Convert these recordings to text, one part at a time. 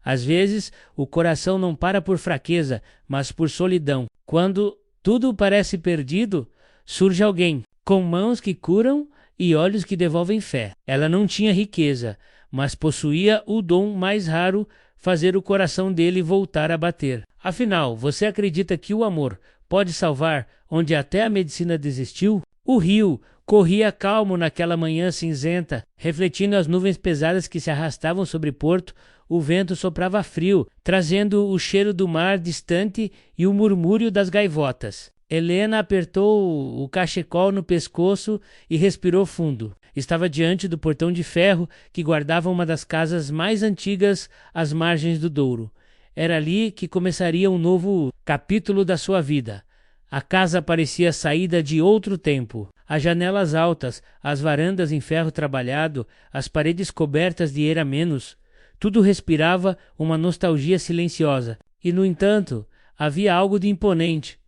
Às vezes, o coração não para por fraqueza, mas por solidão. Quando tudo parece perdido, surge alguém, com mãos que curam e olhos que devolvem fé. Ela não tinha riqueza, mas possuía o dom mais raro, fazer o coração dele voltar a bater. Afinal, você acredita que o amor pode salvar onde até a medicina desistiu? O rio corria calmo naquela manhã cinzenta, refletindo as nuvens pesadas que se arrastavam sobre Porto. O vento soprava frio, trazendo o cheiro do mar distante e o murmúrio das gaivotas. Helena apertou o cachecol no pescoço e respirou fundo. Estava diante do portão de ferro que guardava uma das casas mais antigas às margens do Douro. Era ali que começaria um novo capítulo da sua vida. A casa parecia saída de outro tempo. As janelas altas, as varandas em ferro trabalhado, as paredes cobertas de eramenos, tudo respirava uma nostalgia silenciosa. E, no entanto, havia algo de imponente,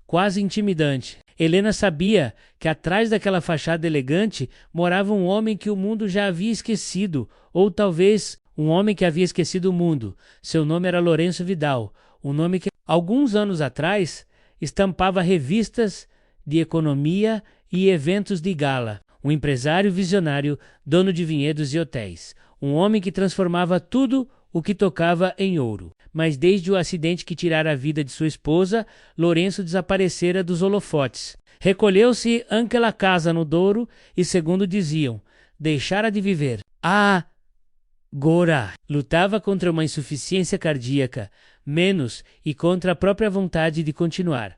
quase intimidante. Helena sabia que atrás daquela fachada elegante morava um homem que o mundo já havia esquecido, ou talvez um homem que havia esquecido o mundo. Seu nome era Lourenço Vidal, um nome que, alguns anos atrás, estampava revistas de economia e eventos de gala. Um empresário visionário, dono de vinhedos e hotéis. Um homem que transformava tudo o que tocava em ouro. Mas desde o acidente que tirara a vida de sua esposa, Lourenço desaparecera dos holofotes. Recolheu-se àquela casa no Douro e, segundo diziam, deixara de viver. Agora lutava contra uma insuficiência cardíaca, menos, e contra a própria vontade de continuar.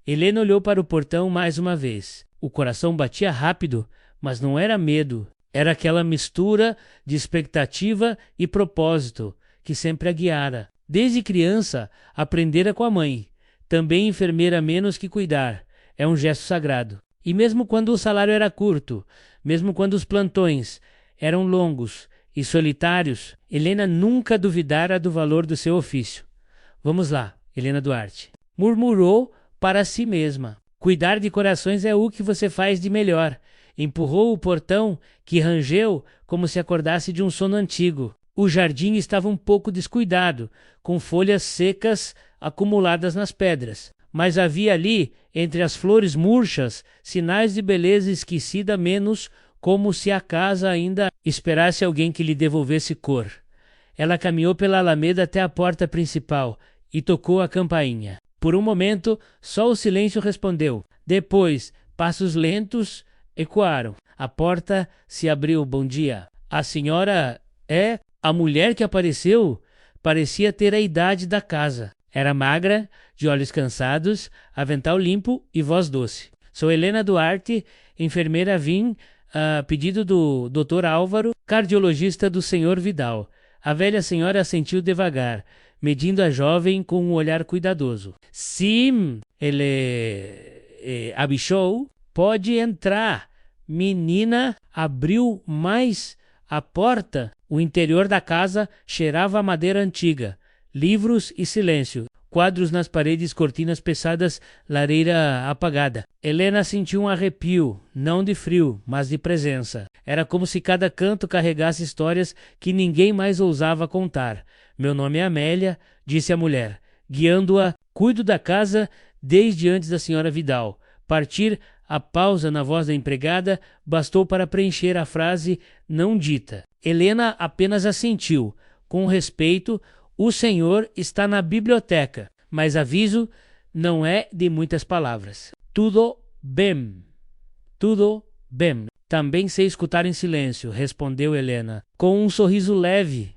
Helena olhou para o portão mais uma vez. O coração batia rápido, mas não era medo. Era aquela mistura de expectativa e propósito que sempre a guiara. Desde criança, aprendera com a mãe. Também enfermeira menos que cuidar. É um gesto sagrado. E mesmo quando o salário era curto, mesmo quando os plantões eram longos e solitários, Helena nunca duvidara do valor do seu ofício. Vamos lá, Helena Duarte. Murmurou para si mesma. Cuidar de corações é o que você faz de melhor. Empurrou o portão, que rangeu como se acordasse de um sono antigo. O jardim estava um pouco descuidado, com folhas secas acumuladas nas pedras. Mas havia ali, entre as flores murchas, sinais de beleza esquecida, menos como se a casa ainda esperasse alguém que lhe devolvesse cor. Ela caminhou pela alameda até a porta principal e tocou a campainha. Por um momento, só o silêncio respondeu. Depois, passos lentos ecoaram. A porta se abriu. Bom dia. A senhora é... A mulher que apareceu parecia ter a idade da casa. Era magra, de olhos cansados, avental limpo e voz doce. Sou Helena Duarte, enfermeira, vim a pedido do Dr. Álvaro, cardiologista do Sr. Vidal. A velha senhora assentiu devagar, medindo a jovem com um olhar cuidadoso. Sim, ele abichou. Pode entrar. Menina abriu mais a porta. O interior da casa cheirava a madeira antiga, livros e silêncio, quadros nas paredes, cortinas pesadas, lareira apagada. Helena sentiu um arrepio, não de frio, mas de presença. Era como se cada canto carregasse histórias que ninguém mais ousava contar. Meu nome é Amélia, disse a mulher, guiando-a. Cuido da casa desde antes da senhora Vidal. Partir. A pausa na voz da empregada bastou para preencher a frase não dita. Helena apenas assentiu. Com respeito, o senhor está na biblioteca, mas aviso, não é de muitas palavras. Tudo bem. Tudo bem. Também sei escutar em silêncio, respondeu Helena, com um sorriso leve.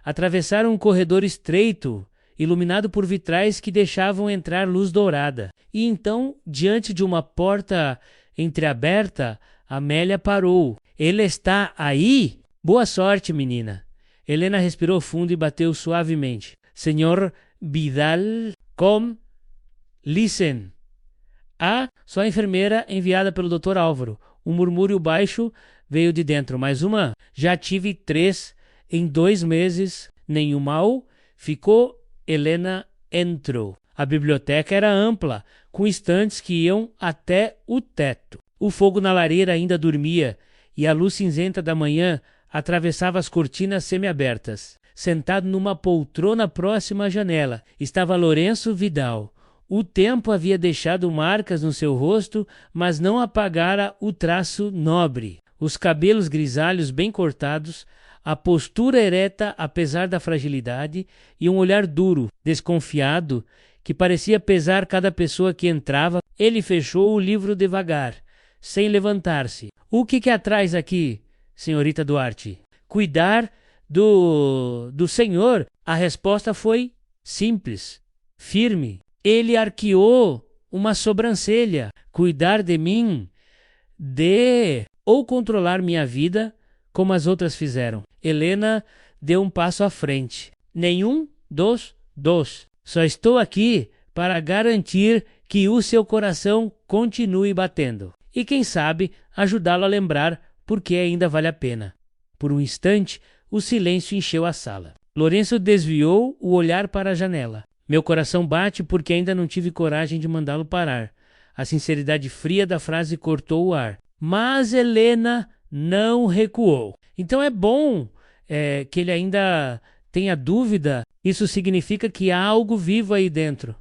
Atravessaram um corredor estreito, iluminado por vitrais que deixavam entrar luz dourada. E então, diante de uma porta entreaberta, Amélia parou. Ele está aí? Boa sorte, menina. Helena respirou fundo e bateu suavemente. Senhor Vidal, come, listen. Só a enfermeira enviada pelo Dr. Álvaro. Um murmúrio baixo veio de dentro. Mais uma? Já tive 3 em 2 meses. Nenhum mal. Ficou. Helena entrou. A biblioteca era ampla, com estantes que iam até o teto. O fogo na lareira ainda dormia, e a luz cinzenta da manhã atravessava as cortinas semiabertas. Sentado numa poltrona próxima à janela, estava Lourenço Vidal. O tempo havia deixado marcas no seu rosto, mas não apagara o traço nobre. Os cabelos grisalhos bem cortados, a postura ereta apesar da fragilidade e um olhar duro, desconfiado, que parecia pesar cada pessoa que entrava. Ele fechou o livro devagar, sem levantar-se. O que há atrás aqui, senhorita Duarte? Cuidar do senhor. A resposta foi simples, firme. Ele arqueou uma sobrancelha. Cuidar de mim, ou controlar minha vida, como as outras fizeram. Helena deu um passo à frente. Nenhum dos dois. Só estou aqui para garantir que o seu coração continue batendo. E quem sabe ajudá-lo a lembrar por que ainda vale a pena. Por um instante, o silêncio encheu a sala. Lourenço desviou o olhar para a janela. Meu coração bate porque ainda não tive coragem de mandá-lo parar. A sinceridade fria da frase cortou o ar. Mas Helena não recuou. Então é bom que ele ainda tenha dúvida. Isso significa que há algo vivo aí dentro.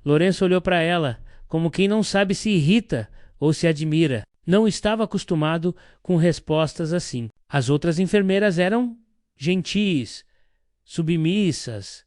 Lourenço olhou para ela, como quem não sabe se irrita ou se admira. Não estava acostumado com respostas assim. As outras enfermeiras eram gentis, submissas,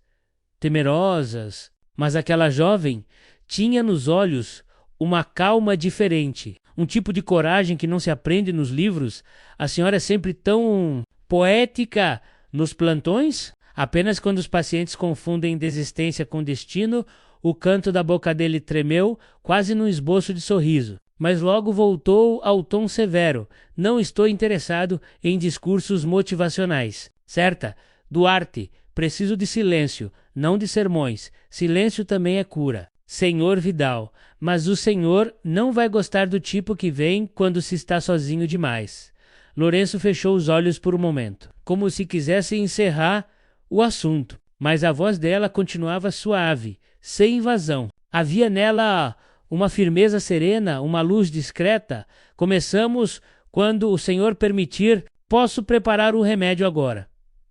temerosas, mas aquela jovem tinha nos olhos uma calma diferente, um tipo de coragem que não se aprende nos livros. A senhora é sempre tão poética nos plantões? Apenas quando os pacientes confundem desistência com destino, o canto da boca dele tremeu, quase num esboço de sorriso. Mas logo voltou ao tom severo. Não estou interessado em discursos motivacionais. Certa? Duarte, preciso de silêncio, não de sermões. Silêncio também é cura. Senhor Vidal, mas o senhor não vai gostar do tipo que vem quando se está sozinho demais. Lourenço fechou os olhos por um momento, como se quisesse encerrar o assunto, mas a voz dela continuava suave, sem invasão. Havia nela uma firmeza serena, uma luz discreta. Começamos quando o senhor permitir. Posso preparar o remédio agora.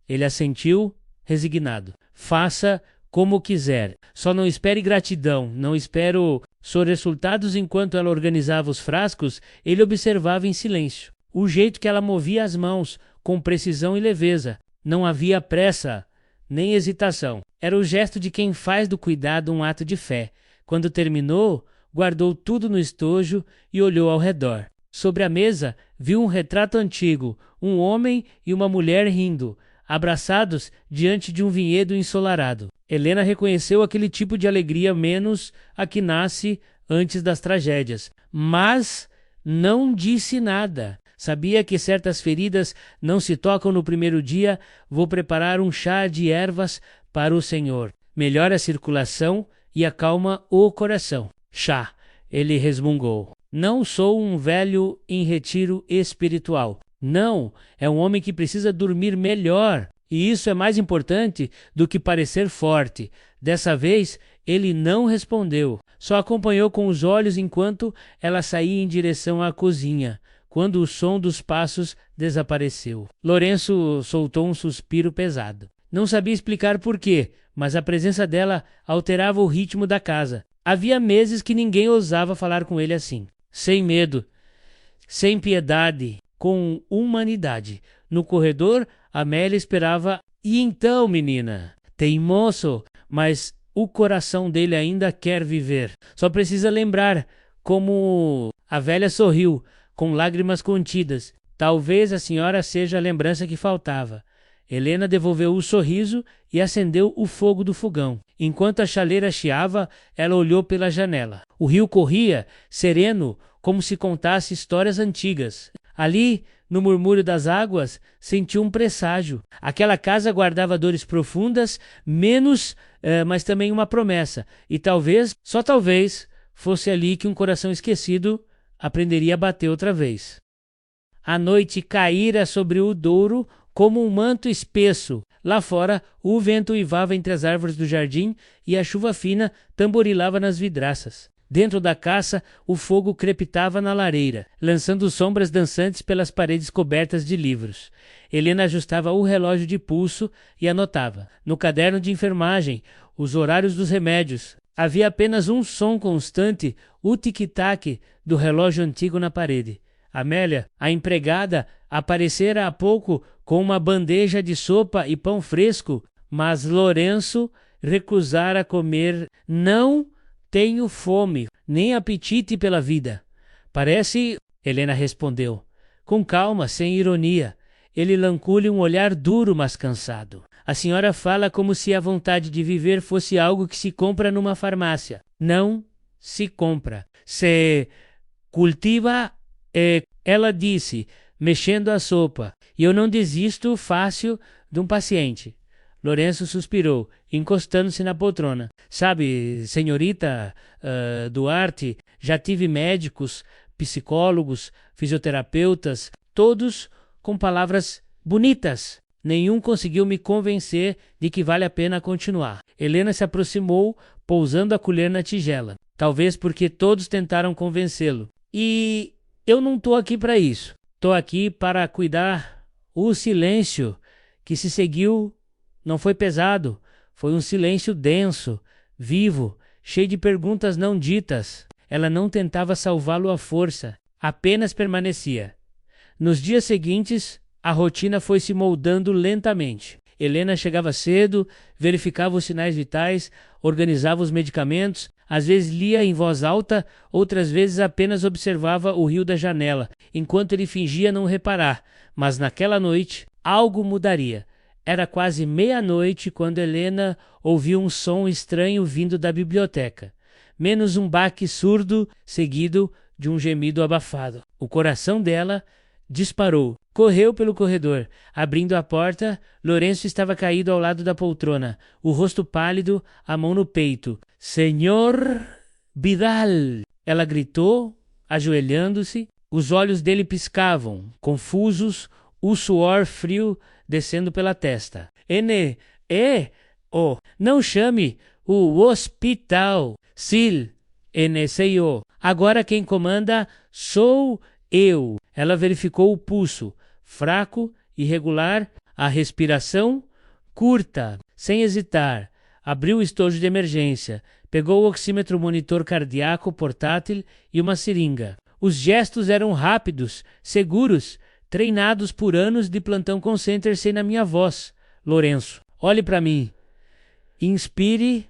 Ele assentiu, resignado. Faça como quiser. Só não espere gratidão. Não espero resultados. Enquanto ela organizava os frascos, ele observava em silêncio. O jeito que ela movia as mãos, com precisão e leveza. Não havia pressa, nem hesitação. Era o gesto de quem faz do cuidado um ato de fé. Quando terminou, guardou tudo no estojo e olhou ao redor. Sobre a mesa, viu um retrato antigo, um homem e uma mulher rindo, abraçados diante de um vinhedo ensolarado. Helena reconheceu aquele tipo de alegria menos a que nasce antes das tragédias, mas não disse nada. Sabia que certas feridas não se tocam no primeiro dia. Vou preparar um chá de ervas para o senhor. Melhora a circulação e acalma o coração. Chá, ele resmungou. Não sou um velho em retiro espiritual. Não, é um homem que precisa dormir melhor. E isso é mais importante do que parecer forte. Dessa vez, ele não respondeu. Só acompanhou com os olhos enquanto ela saía em direção à cozinha, quando o som dos passos desapareceu. Lourenço soltou um suspiro pesado. Não sabia explicar por quê, mas a presença dela alterava o ritmo da casa. Havia meses que ninguém ousava falar com ele assim. Sem medo, sem piedade, com humanidade. No corredor, Amélia esperava. E então, menina? Teimoso, mas o coração dele ainda quer viver. Só precisa lembrar como a velha sorriu, com lágrimas contidas. Talvez a senhora seja a lembrança que faltava. Helena devolveu o sorriso e acendeu o fogo do fogão. Enquanto a chaleira chiava, ela olhou pela janela. O rio corria, sereno, como se contasse histórias antigas. Ali, no murmúrio das águas, sentiu um presságio. Aquela casa guardava dores profundas, mas também uma promessa. E talvez, só talvez, fosse ali que um coração esquecido aprenderia a bater outra vez. A noite caíra sobre o Douro como um manto espesso. Lá fora, o vento uivava entre as árvores do jardim e a chuva fina tamborilava nas vidraças. Dentro da caça, o fogo crepitava na lareira, lançando sombras dançantes pelas paredes cobertas de livros. Helena ajustava o relógio de pulso e anotava, no caderno de enfermagem, os horários dos remédios. Havia apenas um som constante, o tic-tac do relógio antigo na parede. Amélia, a empregada, aparecera há pouco com uma bandeja de sopa e pão fresco, mas Lourenço recusara comer. Não tenho fome, nem apetite pela vida. Parece, Helena respondeu, com calma, sem ironia. Ele lançou-lhe um olhar duro, mas cansado. A senhora fala como se a vontade de viver fosse algo que se compra numa farmácia. Não se compra. Se cultiva, ela disse, mexendo a sopa. E eu não desisto fácil de um paciente. Lourenço suspirou, encostando-se na poltrona. Sabe, senhorita Duarte, já tive médicos, psicólogos, fisioterapeutas, todos com palavras bonitas. Nenhum conseguiu me convencer de que vale a pena continuar. Helena se aproximou, pousando a colher na tigela. Talvez porque todos tentaram convencê-lo. E eu não estou aqui para isso. Estou aqui para cuidar. O silêncio que se seguiu não foi pesado. Foi um silêncio denso, vivo, cheio de perguntas não ditas. Ela não tentava salvá-lo à força. Apenas permanecia. Nos dias seguintes, a rotina foi se moldando lentamente. Helena chegava cedo, verificava os sinais vitais, organizava os medicamentos, às vezes lia em voz alta, outras vezes apenas observava o rio da janela, enquanto ele fingia não reparar. Mas naquela noite, algo mudaria. Era quase meia-noite quando Helena ouviu um som estranho vindo da biblioteca. Menos um baque surdo, seguido de um gemido abafado. O coração dela disparou. Correu pelo corredor. Abrindo a porta, Lourenço estava caído ao lado da poltrona, o rosto pálido, a mão no peito. Senhor Vidal! Ela gritou, ajoelhando-se. Os olhos dele piscavam, confusos, o suor frio descendo pela testa. Não chame o hospital. Sil, sei-o. Agora quem comanda sou eu. Ela verificou o pulso, fraco, irregular, a respiração curta, sem hesitar. Abriu o estojo de emergência, pegou o oxímetro monitor cardíaco portátil e uma seringa. Os gestos eram rápidos, seguros, treinados por anos de plantão concentre-se na minha voz. Lourenço, olhe para mim. Inspire.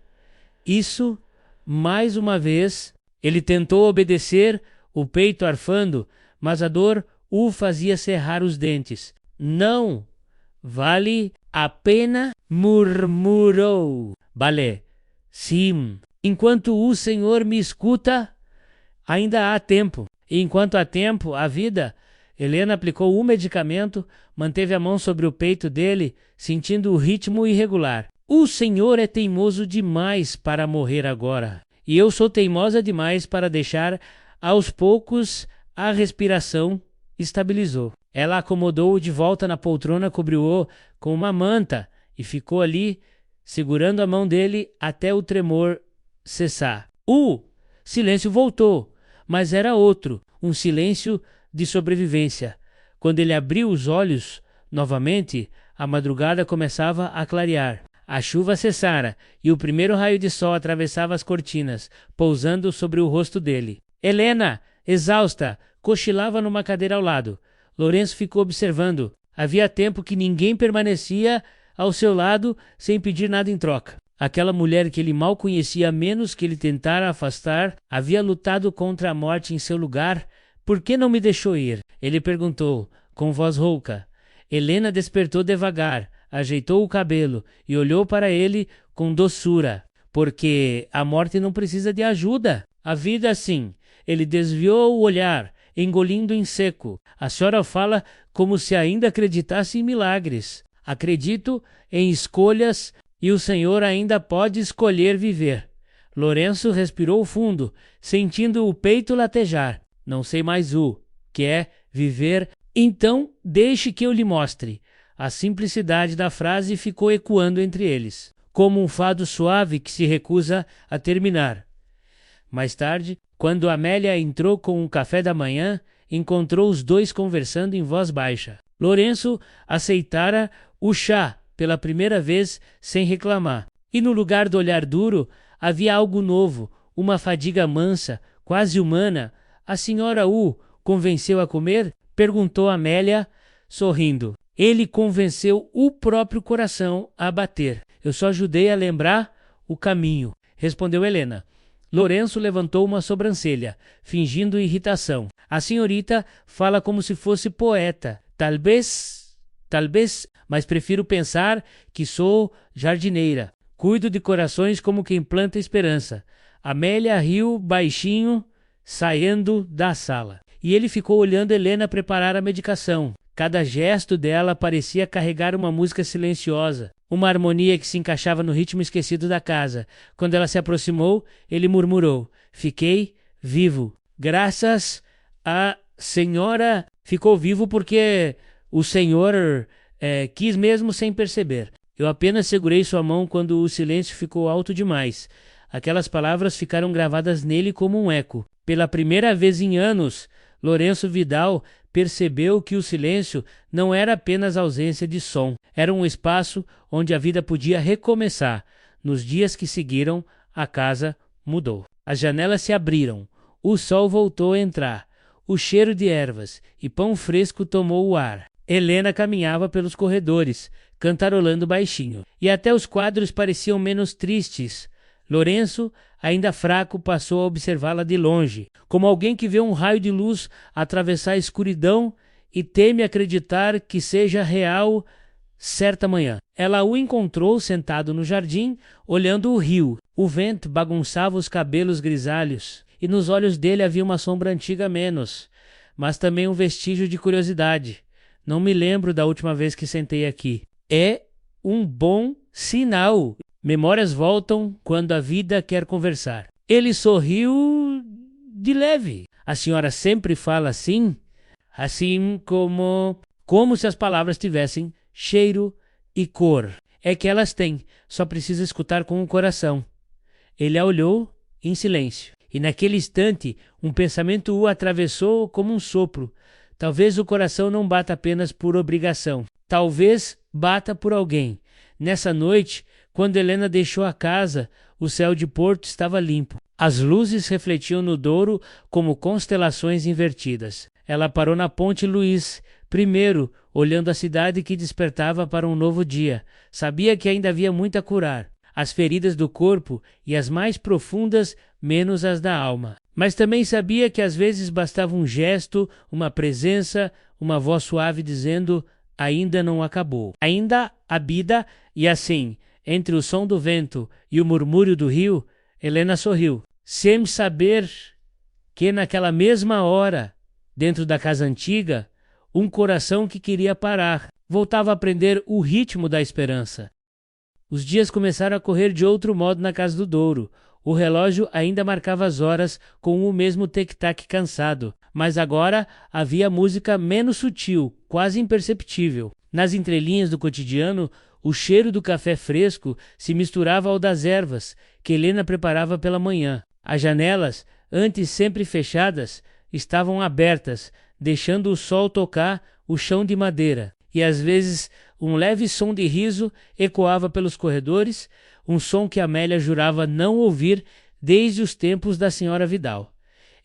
Isso, mais uma vez. Ele tentou obedecer, o peito arfando, mas a dor o fazia cerrar os dentes. Não vale a pena, murmurou. Vale, sim. Enquanto o senhor me escuta, ainda há tempo. E enquanto há tempo, há vida. Helena aplicou um medicamento, manteve a mão sobre o peito dele, sentindo o ritmo irregular. O senhor é teimoso demais para morrer agora. E eu sou teimosa demais para deixar aos poucos. A respiração estabilizou. Ela acomodou-o de volta na poltrona, cobriu-o com uma manta e ficou ali, segurando a mão dele até o tremor cessar. O silêncio voltou, mas era outro, um silêncio de sobrevivência. Quando ele abriu os olhos novamente, a madrugada começava a clarear. A chuva cessara e o primeiro raio de sol atravessava as cortinas, pousando sobre o rosto dele. Helena, exausta, cochilava numa cadeira ao lado. Lourenço ficou observando. Havia tempo que ninguém permanecia ao seu lado sem pedir nada em troca. Aquela mulher que ele mal conhecia, menos que ele tentara afastar, havia lutado contra a morte em seu lugar. Por que não me deixou ir? Ele perguntou, com voz rouca. Helena despertou devagar, ajeitou o cabelo e olhou para ele com doçura. Porque a morte não precisa de ajuda. A vida, sim. Ele desviou o olhar, engolindo em seco. A senhora fala como se ainda acreditasse em milagres. Acredito em escolhas e o senhor ainda pode escolher viver. Lourenço respirou fundo, sentindo o peito latejar. Não sei mais o que é viver. Então deixe que eu lhe mostre. A simplicidade da frase ficou ecoando entre eles, como um fado suave que se recusa a terminar. Mais tarde, quando Amélia entrou com o café da manhã, encontrou os dois conversando em voz baixa. Lourenço aceitara o chá pela primeira vez sem reclamar. E no lugar do olhar duro, havia algo novo, uma fadiga mansa, quase humana. A senhora o convenceu a comer? Perguntou Amélia, sorrindo. Ele convenceu o próprio coração a bater. Eu só ajudei a lembrar o caminho, respondeu Helena. Lourenço levantou uma sobrancelha, fingindo irritação. A senhorita fala como se fosse poeta. Talvez, mas prefiro pensar que sou jardineira. Cuido de corações como quem planta esperança. Amélia riu baixinho, saindo da sala. E ele ficou olhando Helena preparar a medicação. Cada gesto dela parecia carregar uma música silenciosa, uma harmonia que se encaixava no ritmo esquecido da casa. Quando ela se aproximou, ele murmurou: "Fiquei vivo. Graças à senhora." Ficou vivo porque o senhor quis mesmo sem perceber. Eu apenas segurei sua mão quando o silêncio ficou alto demais. Aquelas palavras ficaram gravadas nele como um eco. Pela primeira vez em anos, Lourenço Vidal percebeu que o silêncio não era apenas ausência de som. Era um espaço onde a vida podia recomeçar. Nos dias que seguiram, a casa mudou. As janelas se abriram. O sol voltou a entrar. O cheiro de ervas e pão fresco tomou o ar. Helena caminhava pelos corredores, cantarolando baixinho. E até os quadros pareciam menos tristes. Lourenço, ainda fraco, passou a observá-la de longe, como alguém que vê um raio de luz atravessar a escuridão e teme acreditar que seja real certa manhã. Ela o encontrou sentado no jardim, olhando o rio. O vento bagunçava os cabelos grisalhos, e nos olhos dele havia uma sombra antiga menos, mas também um vestígio de curiosidade. Não me lembro da última vez que sentei aqui. É um bom sinal. Memórias voltam quando a vida quer conversar. Ele sorriu de leve. A senhora sempre fala assim? Assim como se as palavras tivessem cheiro e cor. É que elas têm, só precisa escutar com o coração. Ele a olhou em silêncio. E naquele instante, um pensamento o atravessou como um sopro. Talvez o coração não bata apenas por obrigação. Talvez bata por alguém. Nessa noite, quando Helena deixou a casa, o céu de Porto estava limpo. As luzes refletiam no Douro como constelações invertidas. Ela parou na Ponte Luís, primeiro, olhando a cidade que despertava para um novo dia. Sabia que ainda havia muito a curar. As feridas do corpo e as mais profundas, menos as da alma. Mas também sabia que às vezes bastava um gesto, uma presença, uma voz suave dizendo: ainda não acabou. Ainda a vida. E assim, entre o som do vento e o murmúrio do rio, Helena sorriu, sem saber que naquela mesma hora, dentro da casa antiga, um coração que queria parar voltava a aprender o ritmo da esperança. Os dias começaram a correr de outro modo na casa do Douro. O relógio ainda marcava as horas com o mesmo tic-tac cansado, mas agora havia música menos sutil, quase imperceptível. Nas entrelinhas do cotidiano, o cheiro do café fresco se misturava ao das ervas que Helena preparava pela manhã. As janelas, antes sempre fechadas, estavam abertas, deixando o sol tocar o chão de madeira. E às vezes um leve som de riso ecoava pelos corredores, um som que Amélia jurava não ouvir desde os tempos da senhora Vidal.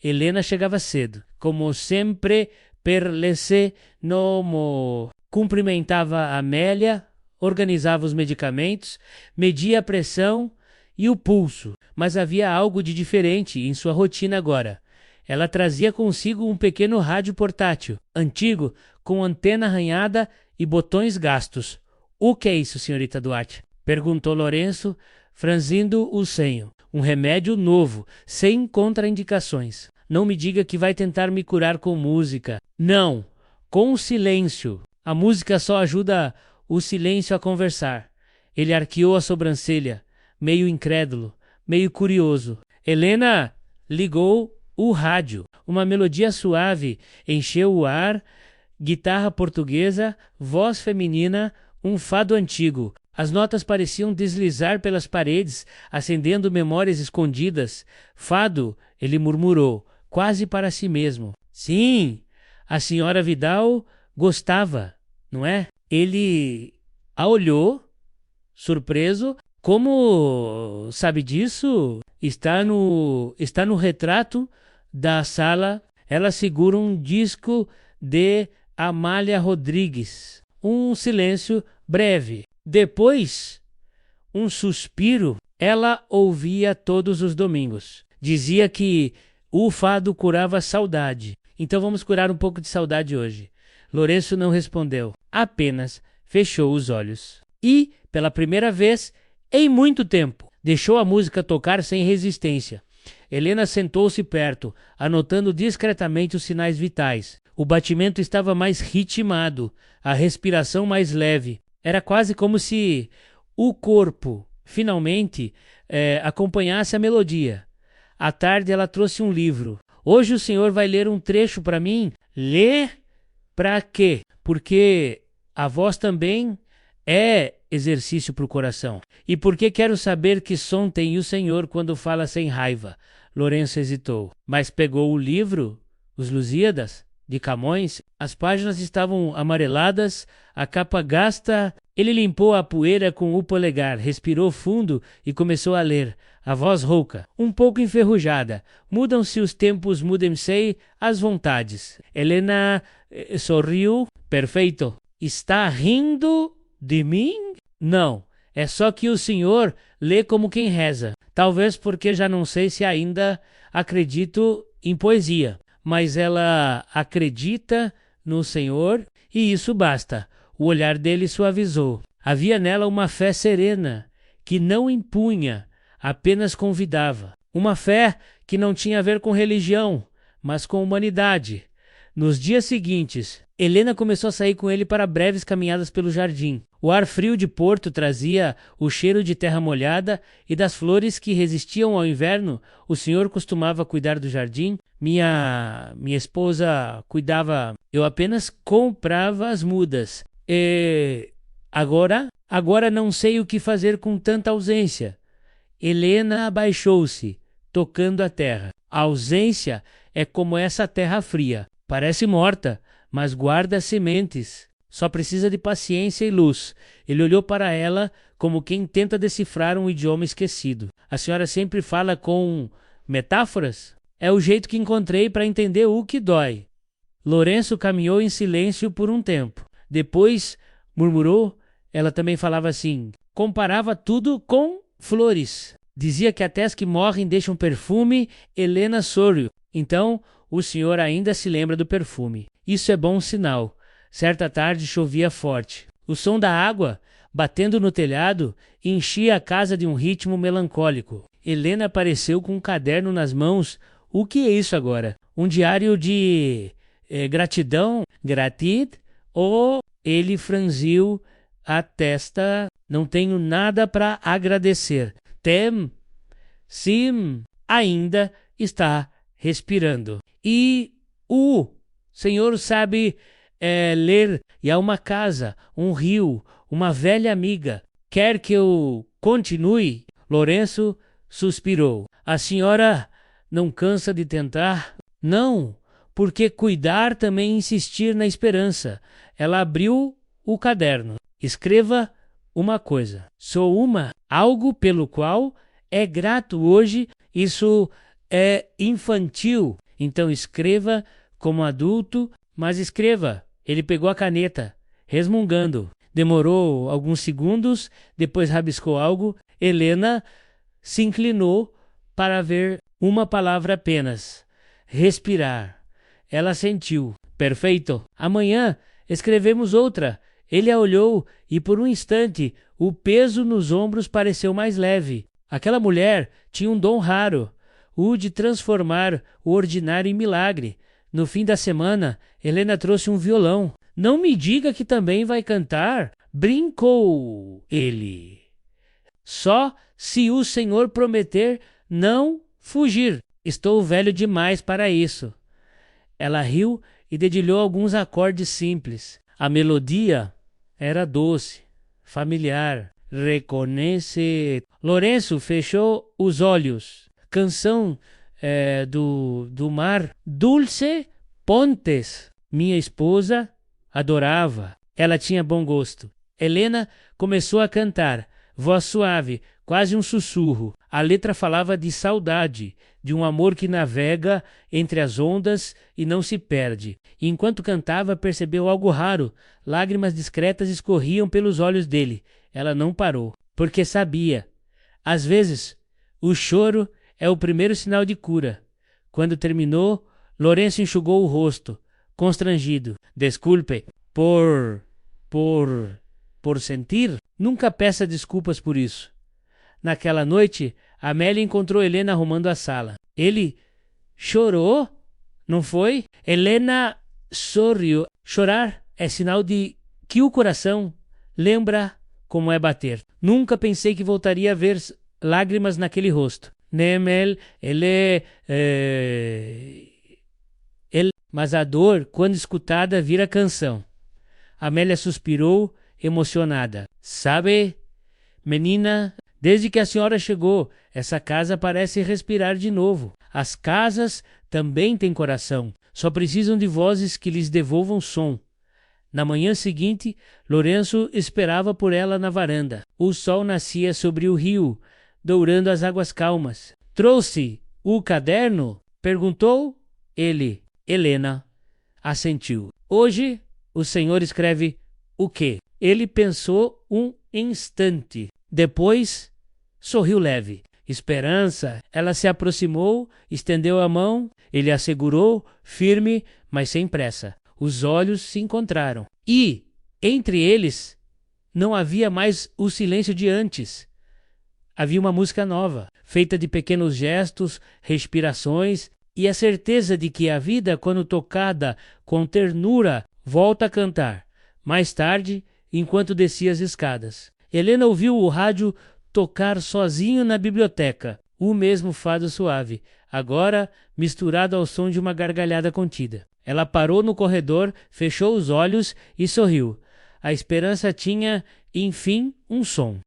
Helena chegava cedo, como sempre per laissez nomo. Cumprimentava Amélia, organizava os medicamentos, media a pressão e o pulso, mas havia algo de diferente em sua rotina agora. Ela trazia consigo um pequeno rádio portátil, antigo, com antena arranhada e botões gastos. "O que é isso, senhorita Duarte?" perguntou Lourenço, franzindo o senho. "Um remédio novo, sem contraindicações. Não me diga que vai tentar me curar com música." "Não, com silêncio. A música só ajuda o silêncio a conversar." Ele arqueou a sobrancelha, meio incrédulo, meio curioso. Helena ligou o rádio. Uma melodia suave encheu o ar, guitarra portuguesa, voz feminina, um fado antigo. As notas pareciam deslizar pelas paredes, acendendo memórias escondidas. Fado, ele murmurou, quase para si mesmo. Sim, a senhora Vidal gostava, não é? Ele a olhou, surpreso. Como sabe disso? Está no retrato da sala. Ela segura um disco de Amália Rodrigues. Um silêncio breve. Depois, um suspiro. Ela ouvia todos os domingos. Dizia que o fado curava a saudade. Então vamos curar um pouco de saudade hoje. Lourenço não respondeu. Apenas fechou os olhos. E, pela primeira vez em muito tempo, deixou a música tocar sem resistência. Helena sentou-se perto, anotando discretamente os sinais vitais. O batimento estava mais ritmado, a respiração mais leve. Era quase como se o corpo, finalmente, acompanhasse a melodia. À tarde ela trouxe um livro. Hoje o senhor vai ler um trecho para mim? Ler para quê? Porque a voz também é exercício para o coração. E porque quero saber que som tem o senhor quando fala sem raiva. Lourenço hesitou, mas pegou o livro, Os Lusíadas, de Camões. As páginas estavam amareladas, a capa gasta. Ele limpou a poeira com o polegar, respirou fundo e começou a ler. A voz rouca, um pouco enferrujada. Mudam-se os tempos, mudem-se as vontades. Helena sorriu. Perfeito. Está rindo de mim? Não. É só que o senhor lê como quem reza. Talvez porque já não sei se ainda acredito em poesia. Mas ela acredita no Senhor e isso basta. O olhar dele suavizou. Havia nela uma fé serena, que não impunha, apenas convidava. Uma fé que não tinha a ver com religião, mas com humanidade. Nos dias seguintes, Helena começou a sair com ele para breves caminhadas pelo jardim. O ar frio de Porto trazia o cheiro de terra molhada e das flores que resistiam ao inverno. O senhor costumava cuidar do jardim. Minha esposa cuidava. Eu apenas comprava as mudas. E agora não sei o que fazer com tanta ausência. Helena abaixou-se, tocando a terra. A ausência é como essa terra fria. Parece morta, mas guarda sementes. Só precisa de paciência e luz. Ele olhou para ela como quem tenta decifrar um idioma esquecido. A senhora sempre fala com metáforas? É o jeito que encontrei para entender o que dói. Lourenço caminhou em silêncio por um tempo. Depois murmurou. Ela também falava assim. Comparava tudo com flores. Dizia que até as que morrem deixam perfume. Helena sorriu. Então, o senhor ainda se lembra do perfume. Isso é bom sinal. Certa tarde chovia forte. O som da água, batendo no telhado, enchia a casa de um ritmo melancólico. Helena apareceu com um caderno nas mãos. O que é isso agora? Um diário de gratidão? Gratid? Ou ele franziu a testa? Não tenho nada para agradecer. Sim, ainda está respirando. E o senhor sabe ler, e há uma casa, um rio, uma velha amiga. Quer que eu continue? Lourenço suspirou. A senhora não cansa de tentar? Não, porque cuidar também insistir na esperança. Ela abriu o caderno. Escreva uma coisa. Sou algo pelo qual é grato hoje. Isso é infantil. Então escreva como adulto, mas escreva. Ele pegou a caneta, resmungando. Demorou alguns segundos, depois rabiscou algo. Helena se inclinou para ver uma palavra apenas. Respirar. Ela sentiu. Perfeito. Amanhã escrevemos outra. Ele a olhou e por um instante o peso nos ombros pareceu mais leve. Aquela mulher tinha um dom raro, o de transformar o ordinário em milagre. No fim da semana, Helena trouxe um violão. Não me diga que também vai cantar, brincou ele. Só se o senhor prometer não fugir. Estou velho demais para isso. Ela riu e dedilhou alguns acordes simples. A melodia era doce, familiar. reconhece. Lourenço fechou os olhos. Canção do mar. Dulce Pontes. Minha esposa adorava. Ela tinha bom gosto. Helena começou a cantar, voz suave, quase um sussurro. A letra falava de saudade, de um amor que navega entre as ondas e não se perde. E enquanto cantava, percebeu algo raro. Lágrimas discretas escorriam pelos olhos dele. Ela não parou, porque sabia. Às vezes, o choro é o primeiro sinal de cura. Quando terminou, Lourenço enxugou o rosto, constrangido. Desculpe por sentir. Nunca peça desculpas por isso. Naquela noite, Amélia encontrou Helena arrumando a sala. Ele chorou, não foi? Helena sorriu. Chorar é sinal de que o coração lembra como é bater. Nunca pensei que voltaria a ver lágrimas naquele rosto. Nemel, mas a dor, quando escutada, vira canção. Amélia suspirou, emocionada. Sabe, menina, desde que a senhora chegou, essa casa parece respirar de novo. As casas também têm coração, só precisam de vozes que lhes devolvam som. Na manhã seguinte, Lourenço esperava por ela na varanda. O sol nascia sobre o rio, dourando as águas calmas. Trouxe o caderno? Perguntou ele. Helena assentiu. Hoje o senhor escreve o quê? Ele pensou um instante. Depois sorriu leve. Esperança. Ela se aproximou, estendeu a mão. Ele a segurou, firme, mas sem pressa. Os olhos se encontraram. E, entre eles, não havia mais o silêncio de antes. Havia uma música nova, feita de pequenos gestos, respirações e a certeza de que a vida, quando tocada com ternura, volta a cantar. Mais tarde, enquanto descia as escadas, Helena ouviu o rádio tocar sozinho na biblioteca, o mesmo fado suave, agora misturado ao som de uma gargalhada contida. Ela parou no corredor, fechou os olhos e sorriu. A esperança tinha, enfim, um som.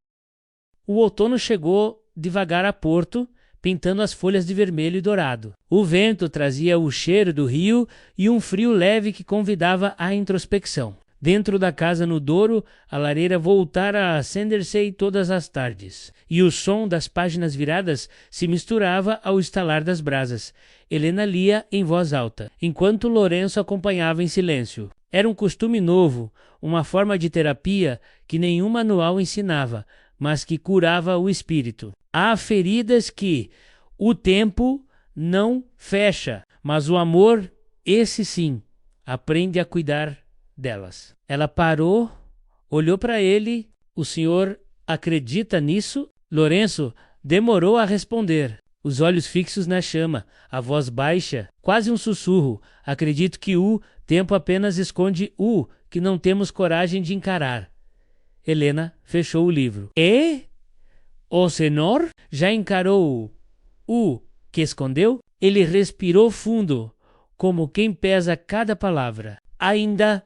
O outono chegou devagar a Porto, pintando as folhas de vermelho e dourado. O vento trazia o cheiro do rio e um frio leve que convidava à introspecção. Dentro da casa no Douro, a lareira voltara a acender-se todas as tardes, e o som das páginas viradas se misturava ao estalar das brasas. Helena lia em voz alta, enquanto Lourenço acompanhava em silêncio. Era um costume novo, uma forma de terapia que nenhum manual ensinava, mas que curava o espírito. Há feridas que o tempo não fecha, mas o amor, esse sim, aprende a cuidar delas. Ela parou, olhou para ele. O senhor acredita nisso? Lourenço demorou a responder, os olhos fixos na chama, a voz baixa, quase um sussurro. Acredito que o tempo apenas esconde o que não temos coragem de encarar. Helena fechou o livro. E o senhor já encarou o que escondeu? Ele respirou fundo, como quem pesa cada palavra. Ainda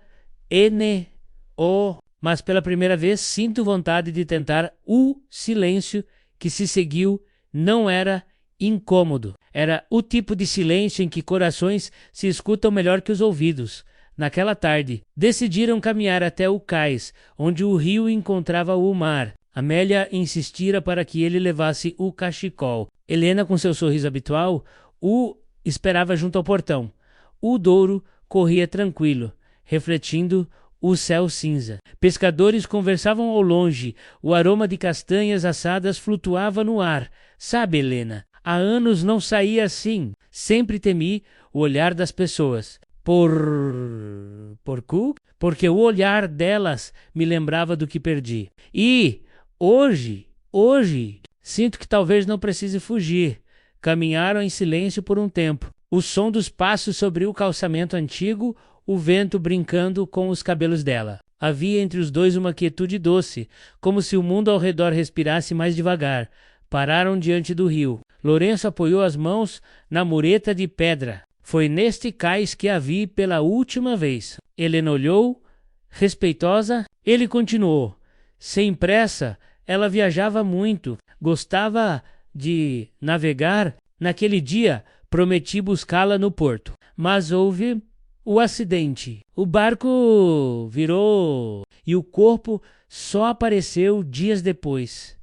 mas pela primeira vez sinto vontade de tentar. O silêncio que se seguiu não era incômodo. Era o tipo de silêncio em que corações se escutam melhor que os ouvidos. Naquela tarde, decidiram caminhar até o cais, onde o rio encontrava o mar. Amélia insistira para que ele levasse o cachecol. Helena, com seu sorriso habitual, o esperava junto ao portão. O Douro corria tranquilo, refletindo o céu cinza. Pescadores conversavam ao longe. O aroma de castanhas assadas flutuava no ar. Sabe, Helena, há anos não saía assim. Sempre temi o olhar das pessoas. Porque o olhar delas me lembrava do que perdi. E hoje, sinto que talvez não precise fugir. Caminharam em silêncio por um tempo. O som dos passos sobre o calçamento antigo, o vento brincando com os cabelos dela. Havia entre os dois uma quietude doce, como se o mundo ao redor respirasse mais devagar. Pararam diante do rio. Lourenço apoiou as mãos na mureta de pedra. Foi neste cais que a vi pela última vez. Helena olhou, respeitosa. Ele continuou. Sem pressa, Ela viajava muito, gostava de navegar. Naquele dia, prometi buscá-la no porto, mas houve o acidente. O barco virou e o corpo só apareceu dias depois.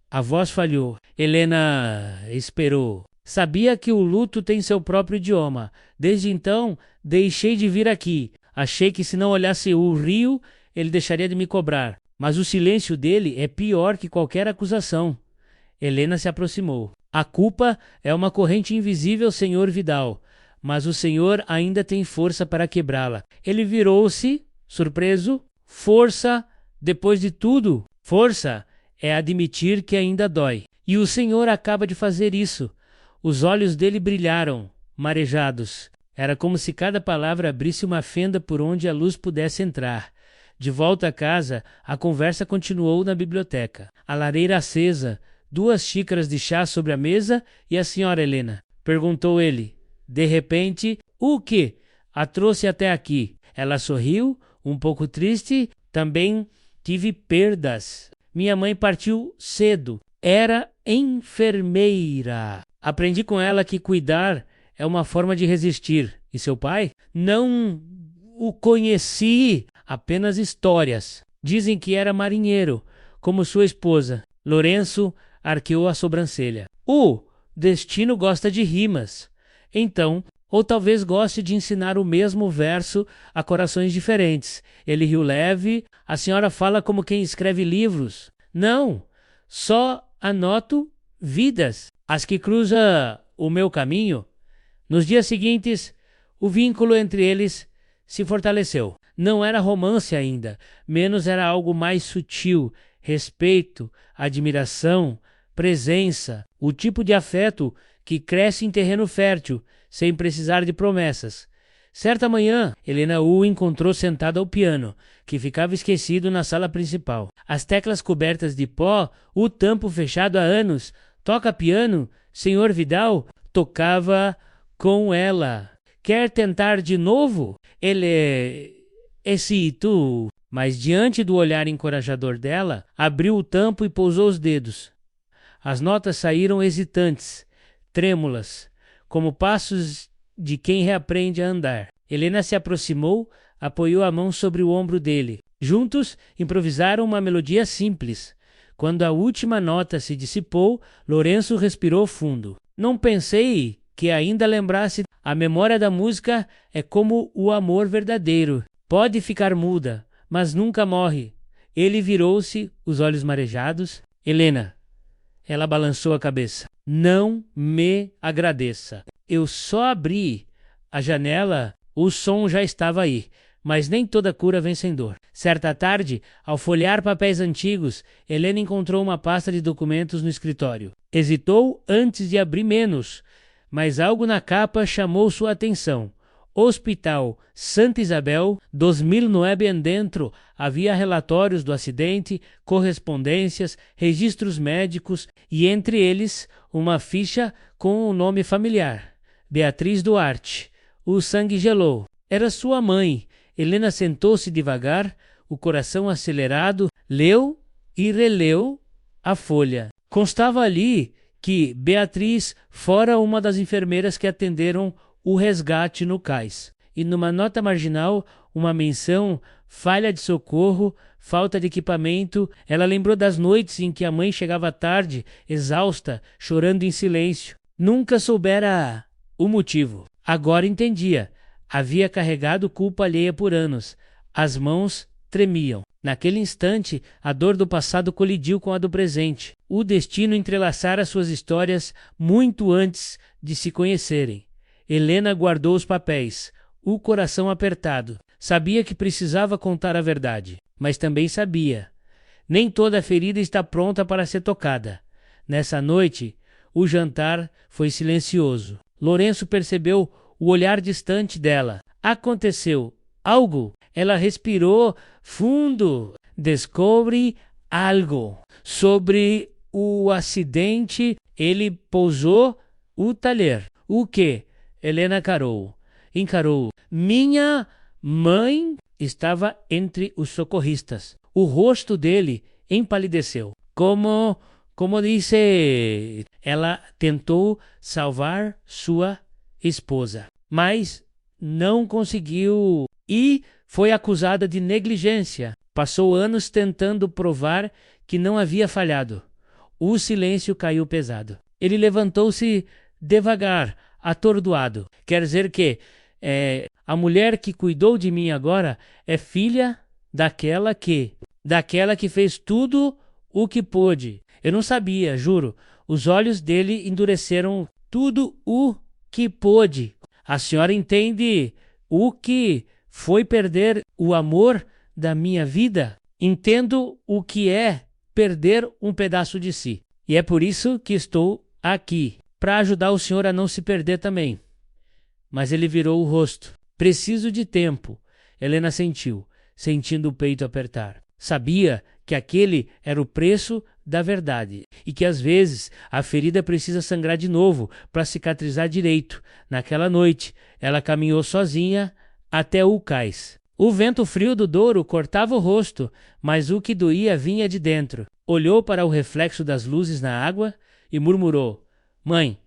A voz falhou. Helena esperou. Sabia que o luto tem seu próprio idioma. Desde então, deixei de vir aqui. Achei que se não olhasse o rio, ele deixaria de me cobrar. Mas o silêncio dele é pior que qualquer acusação. Helena se aproximou. A culpa é uma corrente invisível, Senhor Vidal, mas o Senhor ainda tem força para quebrá-la. Ele virou-se, surpreso. Força, depois de tudo, força é admitir que ainda dói. E o Senhor acaba de fazer isso. Os olhos dele brilharam, marejados. Era como se cada palavra abrisse uma fenda por onde a luz pudesse entrar. De volta a casa, a conversa continuou na biblioteca. A lareira acesa, 2 xícaras de chá sobre a mesa e a senhora Helena. Perguntou ele. De repente, o que a trouxe até aqui? Ela sorriu, um pouco triste. Também tive perdas. Minha mãe partiu cedo. Era enfermeira. Aprendi com ela que cuidar é uma forma de resistir. E seu pai? Não o conheci, apenas histórias. Dizem que era marinheiro, como sua esposa. Lourenço arqueou a sobrancelha. O destino gosta de rimas. Então, ou talvez goste de ensinar o mesmo verso a corações diferentes. Ele riu leve. A senhora fala como quem escreve livros. Não, só anoto vidas, as que cruzam o meu caminho. Nos dias seguintes, o vínculo entre eles se fortaleceu. Não era romance ainda, menos era algo mais sutil, respeito, admiração, presença, o tipo de afeto que cresce em terreno fértil, sem precisar de promessas. Certa manhã, Helena o encontrou sentado ao piano, que ficava esquecido na sala principal. As teclas cobertas de pó, o tampo fechado há anos. Toca piano, Senhor Vidal? Tocava com ela. Quer tentar de novo? Esse tu. Mas diante do olhar encorajador dela, abriu o tampo e pousou os dedos. As notas saíram hesitantes, trêmulas, como passos de quem reaprende a andar. Helena se aproximou, apoiou a mão sobre o ombro dele. Juntos, improvisaram uma melodia simples. Quando a última nota se dissipou, Lourenço respirou fundo. Não pensei que ainda lembrasse. A memória da música é como o amor verdadeiro. Pode ficar muda, mas nunca morre. Ele virou-se, os olhos marejados. Helena. Ela balançou a cabeça. Não me agradeça. Eu só abri a janela, o som já estava aí, mas nem toda cura vem sem dor. Certa tarde, ao folhear papéis antigos, Helena encontrou uma pasta de documentos no escritório. Hesitou antes de abrir menos, mas algo na capa chamou sua atenção. Hospital Santa Isabel, 2009 em dentro, havia relatórios do acidente, correspondências, registros médicos e entre eles uma ficha com o nome familiar. Beatriz Duarte. O sangue gelou. Era sua mãe. Helena sentou-se devagar, o coração acelerado, leu e releu a folha. Constava ali que Beatriz fora uma das enfermeiras que atenderam o resgate no cais. E numa nota marginal, uma menção, falha de socorro, falta de equipamento. Ela lembrou das noites em que a mãe chegava tarde, exausta, chorando em silêncio. Nunca soubera o motivo. Agora entendia. Havia carregado culpa alheia por anos. As mãos tremiam. Naquele instante, a dor do passado colidiu com a do presente. O destino entrelaçara suas histórias muito antes de se conhecerem. Helena guardou os papéis, o coração apertado. Sabia que precisava contar a verdade, mas também sabia. Nem toda ferida está pronta para ser tocada. Nessa noite, o jantar foi silencioso. Lourenço percebeu o olhar distante dela. Aconteceu algo. Ela respirou fundo. Descobre algo. Sobre o acidente, ele pousou o talher. O que? Helena encarou. Minha mãe estava entre os socorristas. O rosto dele empalideceu. como disse, ela tentou salvar sua esposa, mas não conseguiu e foi acusada de negligência. Passou anos tentando provar que não havia falhado. O silêncio caiu pesado. Ele levantou-se devagar, atordoado. Quer dizer que a mulher que cuidou de mim agora é filha daquela que fez tudo o que pôde. Eu não sabia, juro. Os olhos dele endureceram. Tudo o que pôde. A senhora entende o que foi perder o amor da minha vida? Entendo o que é perder um pedaço de si. E é por isso que estou aqui, para ajudar o senhor a não se perder também. Mas ele virou o rosto. Preciso de tempo. Helena sentiu, sentindo o peito apertar. Sabia que aquele era o preço da verdade e que às vezes a ferida precisa sangrar de novo para cicatrizar direito. Naquela noite, ela caminhou sozinha até o cais. O vento frio do Douro cortava o rosto, mas o que doía vinha de dentro. Olhou para o reflexo das luzes na água e murmurou: Mãe,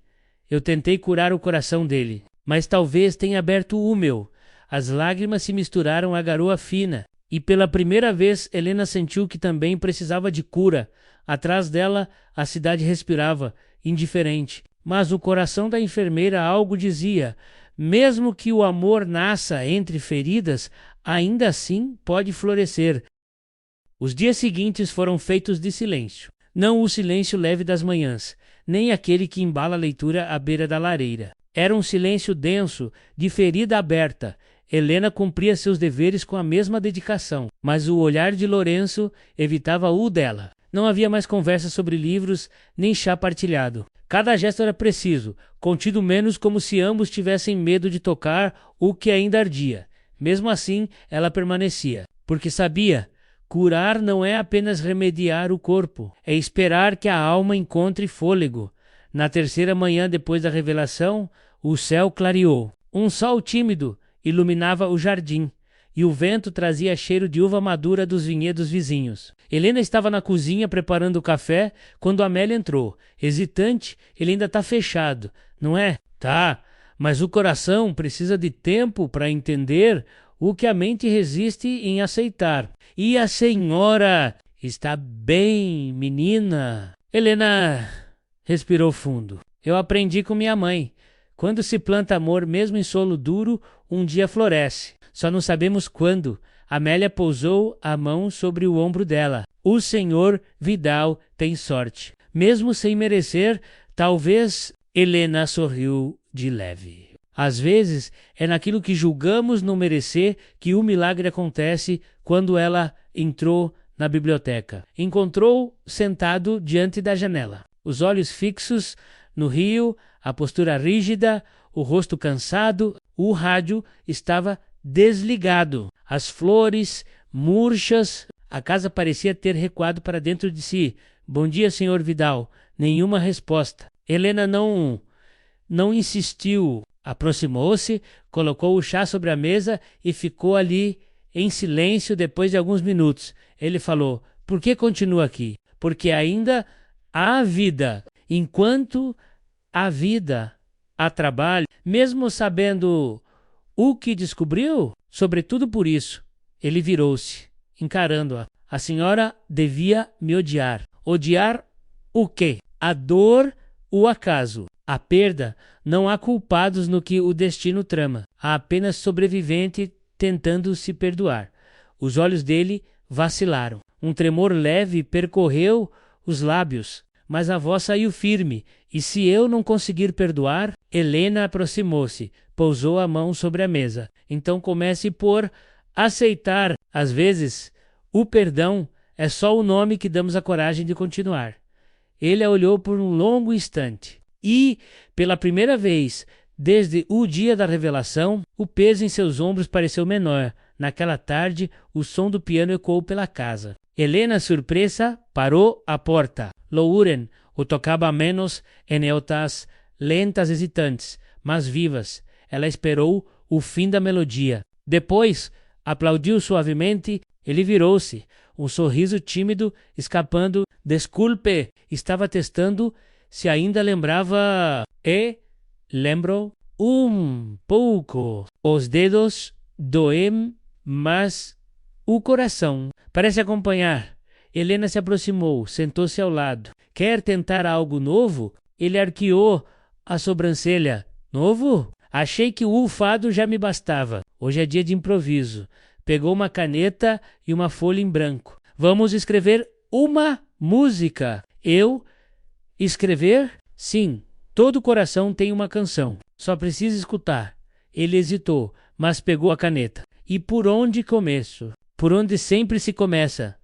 eu tentei curar o coração dele, mas talvez tenha aberto o meu. As lágrimas se misturaram à garoa fina, e pela primeira vez Helena sentiu que também precisava de cura. Atrás dela, a cidade respirava, indiferente. Mas no coração da enfermeira algo dizia: mesmo que o amor nasça entre feridas, ainda assim pode florescer. Os dias seguintes foram feitos de silêncio. Não o silêncio leve das manhãs, nem aquele que embala a leitura à beira da lareira. Era um silêncio denso, de ferida aberta. Helena cumpria seus deveres com a mesma dedicação, mas o olhar de Lourenço evitava o dela. Não havia mais conversa sobre livros, nem chá partilhado. Cada gesto era preciso, contido menos como se ambos tivessem medo de tocar o que ainda ardia. Mesmo assim, ela permanecia, porque sabia, curar não é apenas remediar o corpo, é esperar que a alma encontre fôlego. Na terceira manhã depois da revelação, o céu clareou. Um sol tímido iluminava o jardim, e o vento trazia cheiro de uva madura dos vinhedos vizinhos. Helena estava na cozinha preparando o café quando Amélia entrou. Hesitante, ele ainda está fechado, não é? Tá, mas o coração precisa de tempo para entender o que a mente resiste em aceitar. E a senhora está bem, menina? Helena respirou fundo. Eu aprendi com minha mãe. Quando se planta amor, mesmo em solo duro, um dia floresce. Só não sabemos quando. Amélia pousou a mão sobre o ombro dela. O senhor Vidal tem sorte. Mesmo sem merecer, talvez. Helena sorriu de leve. Às vezes, é naquilo que julgamos não merecer que o milagre acontece. Quando ela entrou na biblioteca, encontrou sentado diante da janela, os olhos fixos no rio, a postura rígida, o rosto cansado. O rádio estava desligado. As flores murchas. A casa parecia ter recuado para dentro de si. Bom dia, senhor Vidal. Nenhuma resposta. Helena não insistiu. Aproximou-se, colocou o chá sobre a mesa e ficou ali em silêncio depois de alguns minutos. Ele falou: por que continua aqui? Porque ainda há vida. Enquanto há vida, há trabalho. Mesmo sabendo o que descobriu, sobretudo por isso, ele virou-se, encarando-a. A senhora devia me odiar. Odiar o quê? A dor, o acaso, a perda. Não há culpados no que o destino trama. Há apenas sobrevivente tentando se perdoar. Os olhos dele vacilaram. Um tremor leve percorreu os lábios, mas a voz saiu firme. E se eu não conseguir perdoar? Helena aproximou-se, pousou a mão sobre a mesa. Então comece por aceitar. Às vezes, o perdão é só o nome que damos a coragem de continuar. Ele a olhou por um longo instante. E, pela primeira vez, desde o dia da revelação, o peso em seus ombros pareceu menor. Naquela tarde, o som do piano ecoou pela casa. Helena, surpresa, parou à porta. Louren o tocava a menos em notas lentas, hesitantes, mas vivas. Ela esperou o fim da melodia. Depois, aplaudiu suavemente. Ele virou-se. um sorriso tímido escapando. Desculpe, estava testando se ainda lembrava. Lembro pouco. Os dedos doem, mas o coração. Parece acompanhar. Helena se aproximou, sentou-se ao lado. Quer tentar algo novo? Ele arqueou a sobrancelha. Novo? Achei que o fado já me bastava. Hoje é dia de improviso. Pegou uma caneta e uma folha em branco. Vamos escrever uma música. Eu? Escrever? Sim. Todo coração tem uma canção. Só precisa escutar. Ele hesitou, mas pegou a caneta. E por onde começo? Por onde sempre se começa?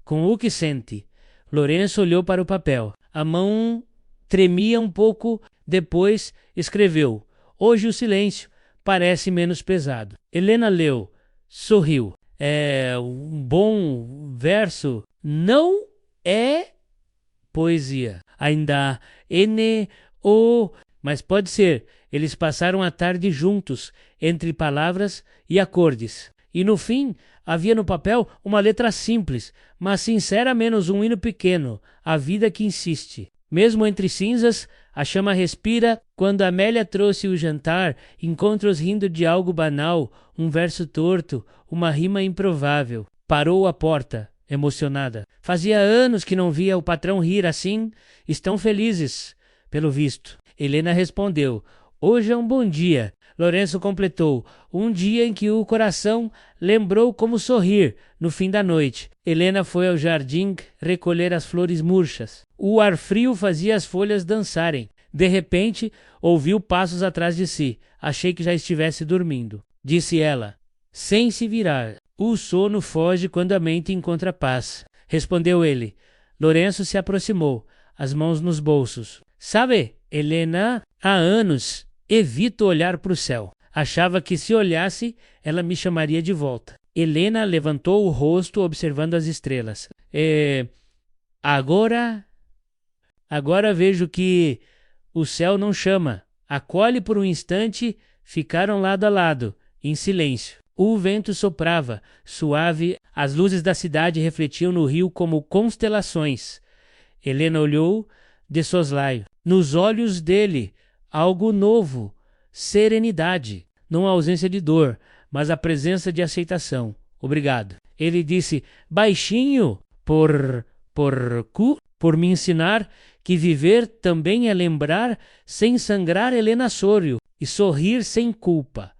Com o que sente. Lourenço olhou para o papel. A mão tremia um pouco. Depois escreveu. Hoje o silêncio parece menos pesado. Helena leu. Sorriu. É um bom verso. Não é poesia. Ainda há mas pode ser. Eles passaram a tarde juntos, entre palavras e acordes. E no fim, havia no papel uma letra simples, mas sincera, menos um hino pequeno, a vida que insiste. Mesmo entre cinzas, a chama respira. Quando Amélia trouxe o jantar, encontra-os rindo de algo banal, um verso torto, uma rima improvável. Parou à porta, emocionada. Fazia anos que não via o patrão rir assim. Estão felizes, pelo visto. Helena respondeu. Hoje é um bom dia. Lourenço completou. Um dia em que o coração lembrou como sorrir no fim da noite. Helena foi ao jardim recolher as flores murchas. O ar frio fazia as folhas dançarem. De repente, ouviu passos atrás de si. Achei que já estivesse dormindo. Disse ela, sem se virar. O sono foge quando a mente encontra paz. Respondeu ele. Lourenço se aproximou, as mãos nos bolsos. Sabe, Helena, há anos evito olhar para o céu. Achava que se olhasse, ela me chamaria de volta. Helena levantou o rosto observando as estrelas. Agora vejo que o céu não chama. Acolhe por um instante, ficaram lado a lado, em silêncio. O vento soprava, suave, as luzes da cidade refletiam no rio como constelações. Helena olhou de soslaio. Nos olhos dele, algo novo, serenidade, não a ausência de dor, mas a presença de aceitação. Obrigado. Ele disse, baixinho, por me ensinar que viver também é lembrar sem sangrar Helena Sório e sorrir sem culpa.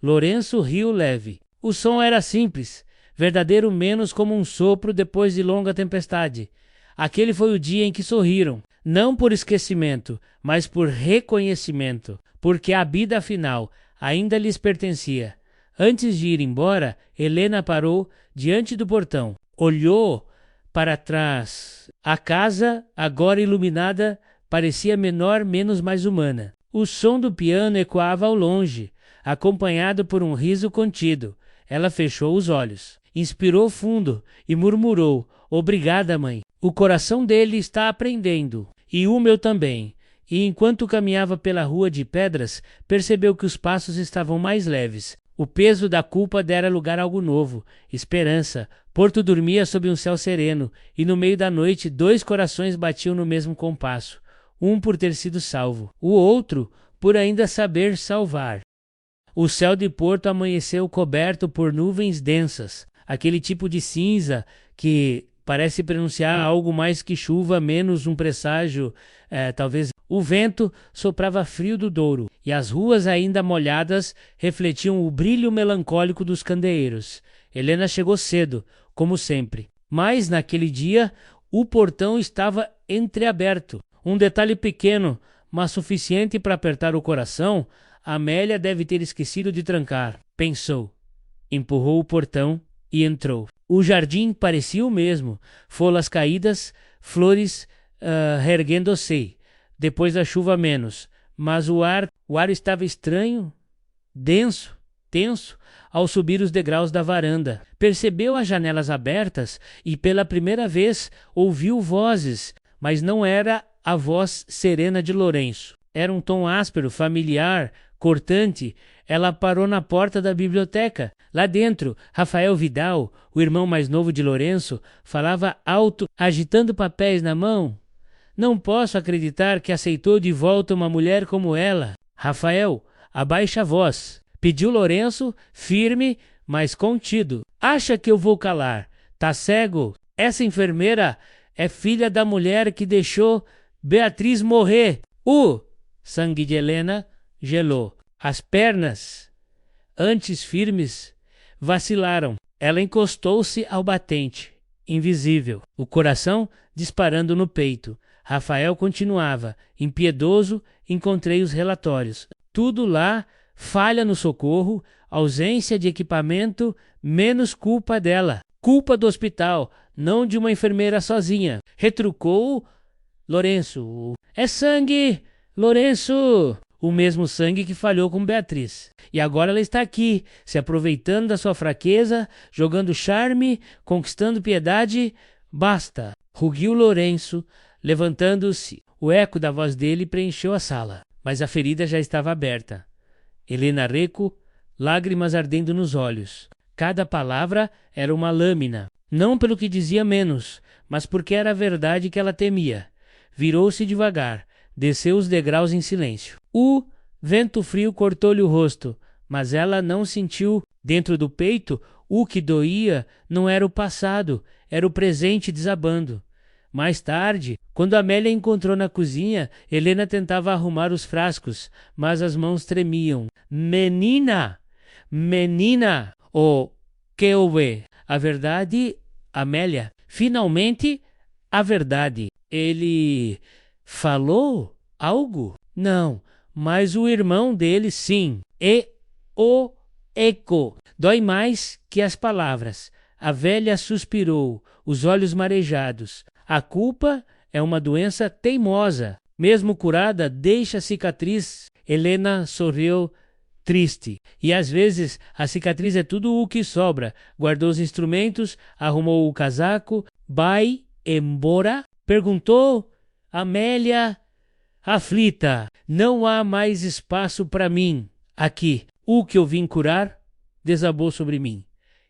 Lourenço riu leve. O som era simples, verdadeiro menos como um sopro depois de longa tempestade. Aquele foi o dia em que sorriram, não por esquecimento, mas por reconhecimento, porque a vida afinal ainda lhes pertencia. Antes de ir embora, Helena parou diante do portão, olhou para trás. A casa, agora iluminada, parecia menor, mais humana. O som do piano ecoava ao longe, acompanhado por um riso contido. Ela fechou os olhos, inspirou fundo e murmurou, obrigada, mãe. O coração dele está aprendendo, e o meu também. E enquanto caminhava pela rua de pedras, percebeu que os passos estavam mais leves. O peso da culpa dera lugar a algo novo, esperança. Porto dormia sob um céu sereno, e no meio da noite 2 corações batiam no mesmo compasso. Um por ter sido salvo, o outro por ainda saber salvar. O céu de Porto amanheceu coberto por nuvens densas, aquele tipo de cinza que parece pronunciar algo mais que chuva, menos um presságio, talvez. O vento soprava frio do Douro, e as ruas ainda molhadas refletiam o brilho melancólico dos candeeiros. Helena chegou cedo, como sempre. Mas, naquele dia, o portão estava entreaberto. Um detalhe pequeno, mas suficiente para apertar o coração. Amélia deve ter esquecido de trancar, pensou. Empurrou o portão e entrou. O jardim parecia o mesmo, folhas caídas, flores erguendo-se, depois da chuva menos, mas o ar estava estranho, denso, tenso, ao subir os degraus da varanda. Percebeu as janelas abertas e pela primeira vez ouviu vozes, mas não era a voz serena de Lourenço. Era um tom áspero, familiar, cortante, ela parou na porta da biblioteca. Lá dentro, Rafael Vidal, o irmão mais novo de Lourenço, falava alto, agitando papéis na mão. Não posso acreditar que aceitou de volta uma mulher como ela. Rafael, abaixa a voz. Pediu Lourenço, firme, mas contido. Acha que eu vou calar? Tá cego? Essa enfermeira é filha da mulher que deixou Beatriz morrer. Sangue de Helena gelou. As pernas, antes firmes, vacilaram. Ela encostou-se ao batente, invisível, o coração disparando no peito. Rafael continuava, impiedoso, encontrei os relatórios. Tudo lá, falha no socorro, ausência de equipamento, menos culpa dela. Culpa do hospital, não de uma enfermeira sozinha. Retrucou Lourenço. É sangue, Lourenço! O mesmo sangue que falhou com Beatriz. E agora ela está aqui, se aproveitando da sua fraqueza, jogando charme, conquistando piedade. Basta! Rugiu Lourenço, levantando-se. O eco da voz dele preencheu a sala, mas a ferida já estava aberta. Helena Reco, lágrimas ardendo nos olhos. Cada palavra era uma lâmina, não pelo que dizia menos, mas porque era a verdade que ela temia. Virou-se devagar, desceu os degraus em silêncio. O vento frio cortou-lhe o rosto, mas ela não sentiu. Dentro do peito, o que doía não era o passado, era o presente desabando. Mais tarde, quando Amélia encontrou na cozinha, Helena tentava arrumar os frascos, mas as mãos tremiam. Menina! Menina! O que houve? A verdade, Amélia. Finalmente, a verdade. Ele falou algo? Não, mas o irmão dele sim. E o eco. Dói mais que as palavras. A velha suspirou, os olhos marejados. A culpa é uma doença teimosa. Mesmo curada, deixa cicatriz. Helena sorriu triste. E às vezes a cicatriz é tudo o que sobra. Guardou os instrumentos, arrumou o casaco. Vai embora? Perguntou Amélia, aflita. Não há mais espaço para mim. Aqui, o que eu vim curar desabou sobre mim.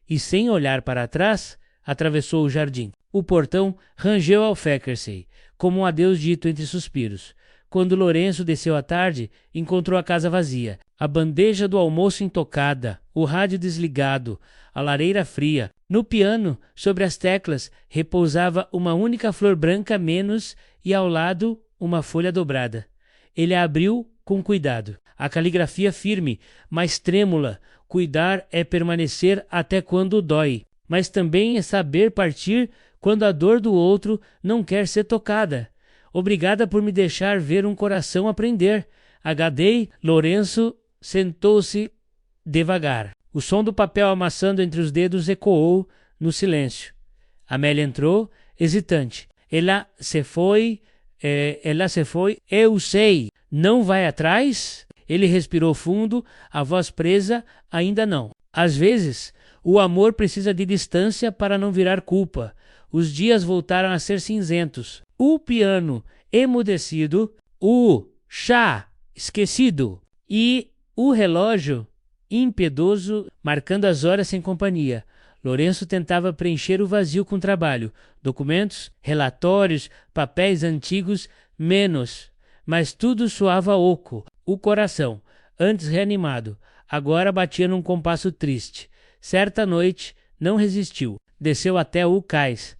E sem olhar para trás, atravessou o jardim. O portão rangeu ao Feckersey, como um adeus dito entre suspiros. Quando Lourenço desceu à tarde, encontrou a casa vazia, a bandeja do almoço intocada, o rádio desligado, a lareira fria. No piano, sobre as teclas, repousava uma única flor branca a menos e ao lado uma folha dobrada. Ele a abriu com cuidado. A caligrafia firme, mas trêmula. Cuidar é permanecer até quando dói, mas também é saber partir quando a dor do outro não quer ser tocada. Obrigada por me deixar ver um coração aprender. Agadei. Lourenço sentou-se devagar. O som do papel amassando entre os dedos ecoou no silêncio. Amélia entrou, hesitante. Ela se foi. Eu sei. Não vai atrás? Ele respirou fundo, a voz presa, ainda não. Às vezes, o amor precisa de distância para não virar culpa. Os dias voltaram a ser cinzentos. O piano emudecido, o chá esquecido e o relógio impiedoso marcando as horas sem companhia. Lourenço tentava preencher o vazio com trabalho. Documentos, relatórios, papéis antigos, menos. Mas tudo soava oco. O coração, antes reanimado, agora batia num compasso triste. Certa noite, não resistiu. Desceu até o cais.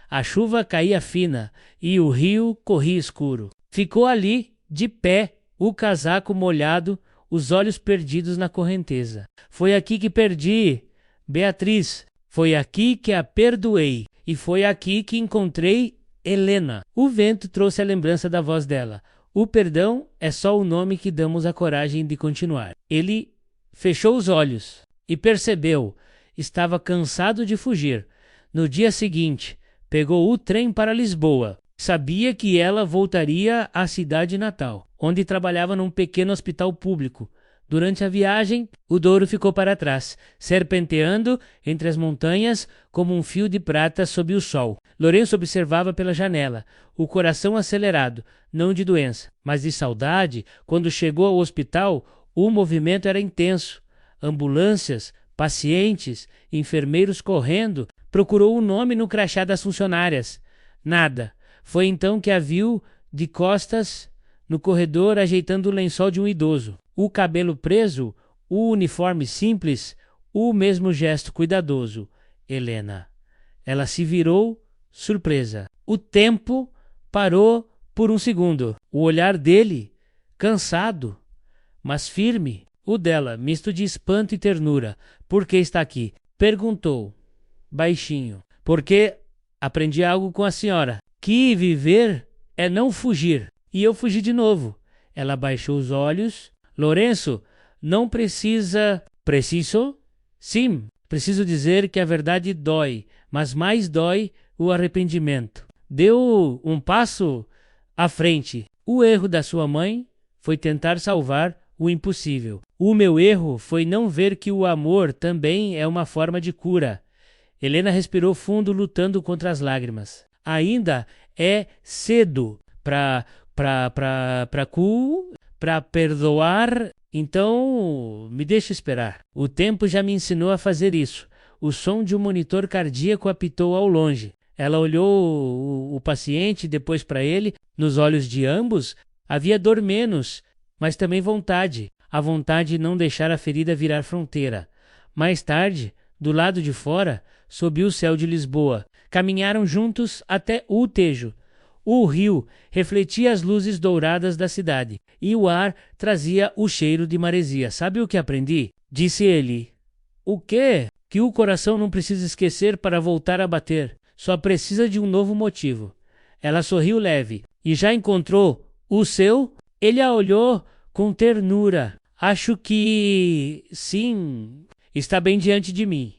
A chuva caía fina e o rio corria escuro. Ficou ali, de pé, o casaco molhado, os olhos perdidos na correnteza. Foi aqui que perdi, Beatriz. Foi aqui que a perdoei. E foi aqui que encontrei Helena. O vento trouxe a lembrança da voz dela. O perdão é só o nome que damos à coragem de continuar. Ele fechou os olhos e percebeu. Estava cansado de fugir. No dia seguinte, pegou o trem para Lisboa. Sabia que ela voltaria à cidade natal, onde trabalhava num pequeno hospital público. Durante a viagem, o Douro ficou para trás, serpenteando entre as montanhas como um fio de prata sob o sol. Lourenço observava pela janela, o coração acelerado, não de doença, mas de saudade. Quando chegou ao hospital, O movimento era intenso. Ambulâncias, pacientes, enfermeiros correndo. Procurou o nome no crachá das funcionárias. Nada. Foi então que a viu de costas no corredor ajeitando o lençol de um idoso. O cabelo preso, o uniforme simples, o mesmo gesto cuidadoso. Helena. Ela se virou, surpresa. O tempo parou por um segundo. O olhar dele, cansado, mas firme. O dela, misto de espanto e ternura. Por que está aqui? Perguntou, baixinho. Porque aprendi algo com a senhora. Que viver é não fugir. E eu fugi de novo. Ela baixou os olhos. Lourenço, não precisa... Preciso? Sim, preciso dizer que a verdade dói, mas mais dói o arrependimento. Deu um passo à frente. O erro da sua mãe foi tentar salvar o impossível. O meu erro foi não ver que o amor também é uma forma de cura. Helena respirou fundo, lutando contra as lágrimas. Ainda é cedo para perdoar, então me deixa esperar. O tempo já me ensinou a fazer isso. O som de um monitor cardíaco apitou ao longe. Ela olhou o paciente, depois para ele. Nos olhos de ambos havia dor menos, mas também vontade. A vontade de não deixar a ferida virar fronteira. Mais tarde, do lado de fora, sob o céu de Lisboa, caminharam juntos até o Tejo. O rio refletia as luzes douradas da cidade, e o ar trazia o cheiro de maresia. Sabe o que aprendi? Disse ele. O quê? Que o coração não precisa esquecer para voltar a bater. Só precisa de um novo motivo. Ela sorriu leve. E já encontrou o seu? Ele a olhou com ternura. Acho que... sim, está bem diante de mim.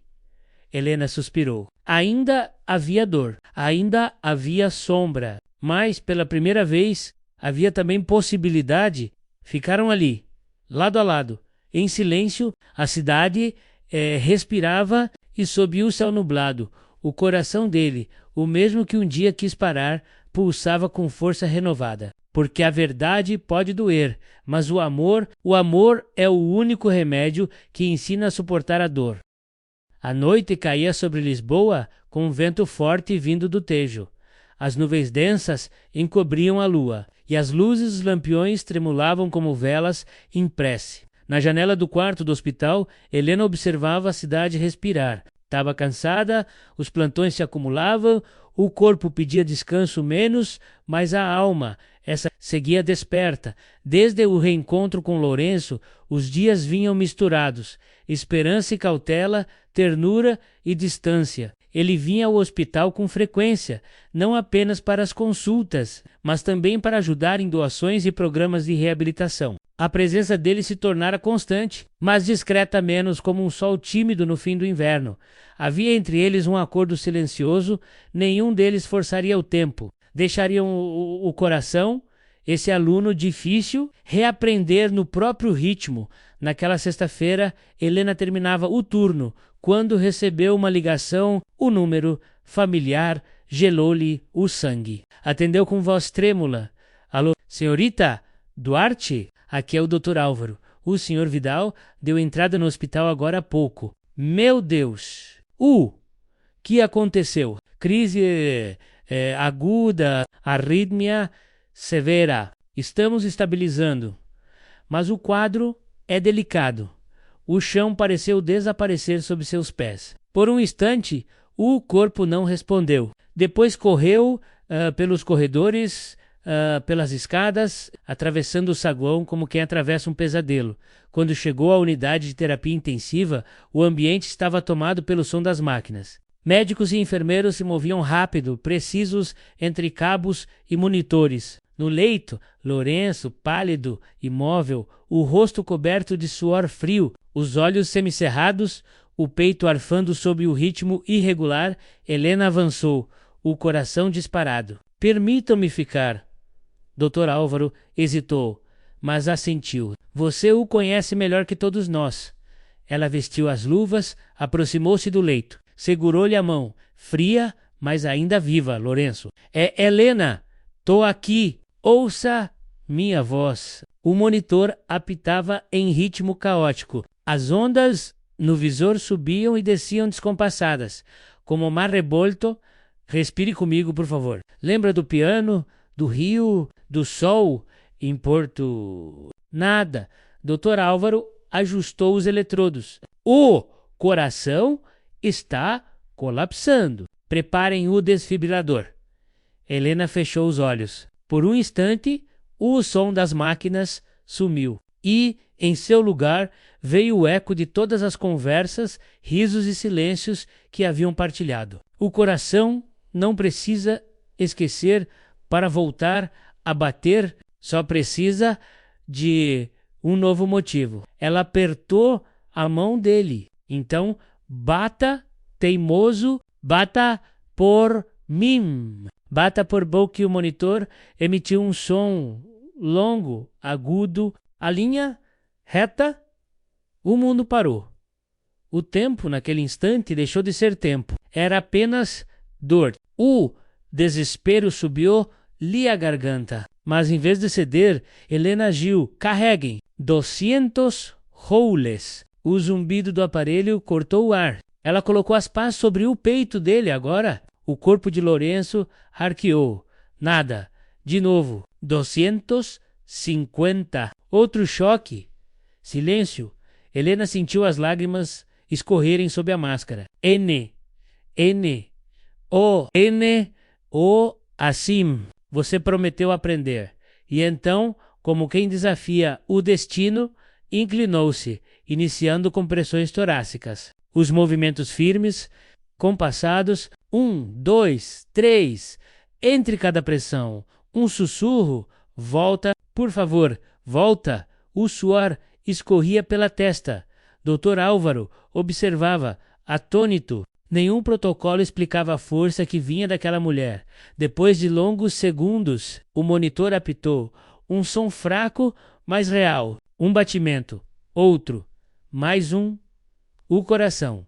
Helena suspirou. Ainda havia dor. Ainda havia sombra. Mas, pela primeira vez, havia também possibilidade. Ficaram ali, lado a lado. Em silêncio, a cidade respirava e sob o céu nublado, o coração dele, o mesmo que um dia quis parar, pulsava com força renovada. Porque a verdade pode doer, mas o amor é o único remédio que ensina a suportar a dor. A noite caía sobre Lisboa com um vento forte vindo do Tejo. As nuvens densas encobriam a lua, e as luzes dos lampiões tremulavam como velas em prece. Na janela do quarto do hospital, Helena observava a cidade respirar. Estava cansada, os plantões se acumulavam, o corpo pedia descanso menos, mas a alma, essa seguia desperta. Desde o reencontro com Lourenço, os dias vinham misturados, esperança e cautela, ternura e distância. Ele vinha ao hospital com frequência, não apenas para as consultas, mas também para ajudar em doações e programas de reabilitação. A presença dele se tornara constante, mas discreta menos, como um sol tímido no fim do inverno. Havia entre eles um acordo silencioso, nenhum deles forçaria o tempo. Deixariam o coração, esse aluno difícil, reaprender no próprio ritmo. Naquela sexta-feira, Helena terminava o turno, quando recebeu uma ligação, o número familiar gelou-lhe o sangue. Atendeu com voz trêmula. Alô, senhorita Duarte? Aqui é o Dr. Álvaro. O Sr. Vidal deu entrada no hospital agora há pouco. Meu Deus! Que aconteceu? Crise aguda, arrítmia severa. Estamos estabilizando. Mas o quadro é delicado. O chão pareceu desaparecer sob seus pés. Por um instante, o corpo não respondeu. Depois correu pelos corredores, pelas escadas, atravessando o saguão como quem atravessa um pesadelo. Quando chegou à unidade de terapia intensiva, o ambiente estava tomado pelo som das máquinas. Médicos e enfermeiros se moviam rápido, precisos entre cabos e monitores. No leito, Lourenço, pálido, imóvel, o rosto coberto de suor frio, os olhos semicerrados, o peito arfando sob o ritmo irregular, Helena avançou, o coração disparado. Permitam-me ficar. Dr. Álvaro hesitou, mas assentiu. Você o conhece melhor que todos nós. Ela vestiu as luvas, aproximou-se do leito. Segurou-lhe a mão, fria, mas ainda viva, Lourenço. É Helena! Tô aqui! Ouça minha voz. O monitor apitava em ritmo caótico. As ondas no visor subiam e desciam descompassadas, como o mar revolto. Respire comigo, por favor. Lembra do piano, do rio, do sol em Porto? Nada. Dr. Álvaro ajustou os eletrodos. O coração está colapsando. Preparem o desfibrilador. Helena fechou os olhos. Por um instante, o som das máquinas sumiu e, em seu lugar, veio o eco de todas as conversas, risos e silêncios que haviam partilhado. O coração não precisa esquecer para voltar a bater, só precisa de um novo motivo. Ela apertou a mão dele. Então, bata, teimoso, bata por mim. Bata por boca. E o monitor emitiu um som longo, agudo, a linha reta. O mundo parou. O tempo, naquele instante, deixou de ser tempo. Era apenas dor. O desespero subiu-lhe a garganta. Mas, em vez de ceder, Helena agiu. Carreguem. 200 joules. O zumbido do aparelho cortou o ar. Ela colocou as pás sobre o peito dele agora. O corpo de Lourenço arqueou. Nada. De novo. 250. Outro choque. Silêncio. Helena sentiu as lágrimas escorrerem sob a máscara. N. O. Assim. Você prometeu aprender. E então, como quem desafia o destino, inclinou-se, iniciando compressões torácicas. Os movimentos firmes, compassados, 1, 2, 3, entre cada pressão, um sussurro, volta, por favor, volta. O suor escorria pela testa. Dr. Álvaro observava, atônito. Nenhum protocolo explicava a força que vinha daquela mulher. Depois de longos segundos, o monitor apitou. Um som fraco, mas real. Um batimento. Outro. Mais um. O coração.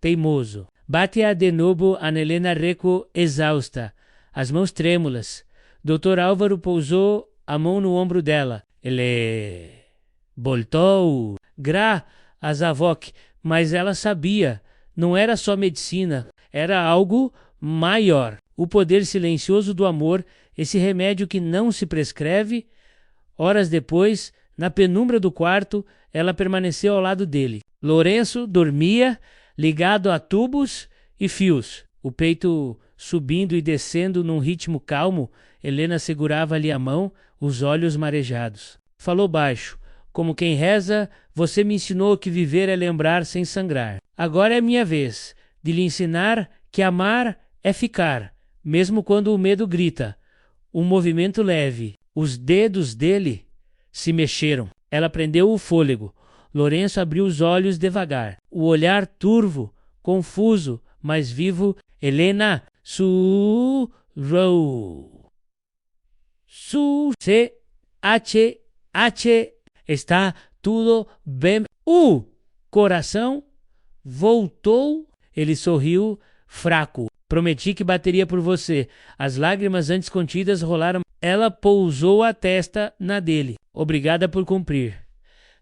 Teimoso. Bate-a de novo a Helena recuou exausta. As mãos trêmulas. Dr. Álvaro pousou a mão no ombro dela. Ele voltou. Graças a Voc. Mas ela sabia. Não era só medicina. Era algo maior. O poder silencioso do amor. Esse remédio que não se prescreve. Horas depois, na penumbra do quarto, ela permaneceu ao lado dele. Lourenço dormia, ligado a tubos e fios. O peito subindo e descendo num ritmo calmo, Helena segurava-lhe a mão, os olhos marejados. Falou baixo, como quem reza: você me ensinou que viver é lembrar sem sangrar. Agora é minha vez de lhe ensinar que amar é ficar, mesmo quando o medo grita. Um movimento leve. Os dedos dele se mexeram. Ela prendeu o fôlego. Lourenço abriu os olhos devagar. O olhar turvo, confuso, mas vivo. Helena surrou. Está tudo bem. O coração voltou. Ele sorriu fraco. Prometi que bateria por você. As lágrimas antes contidas rolaram. Ela pousou a testa na dele. Obrigada por cumprir.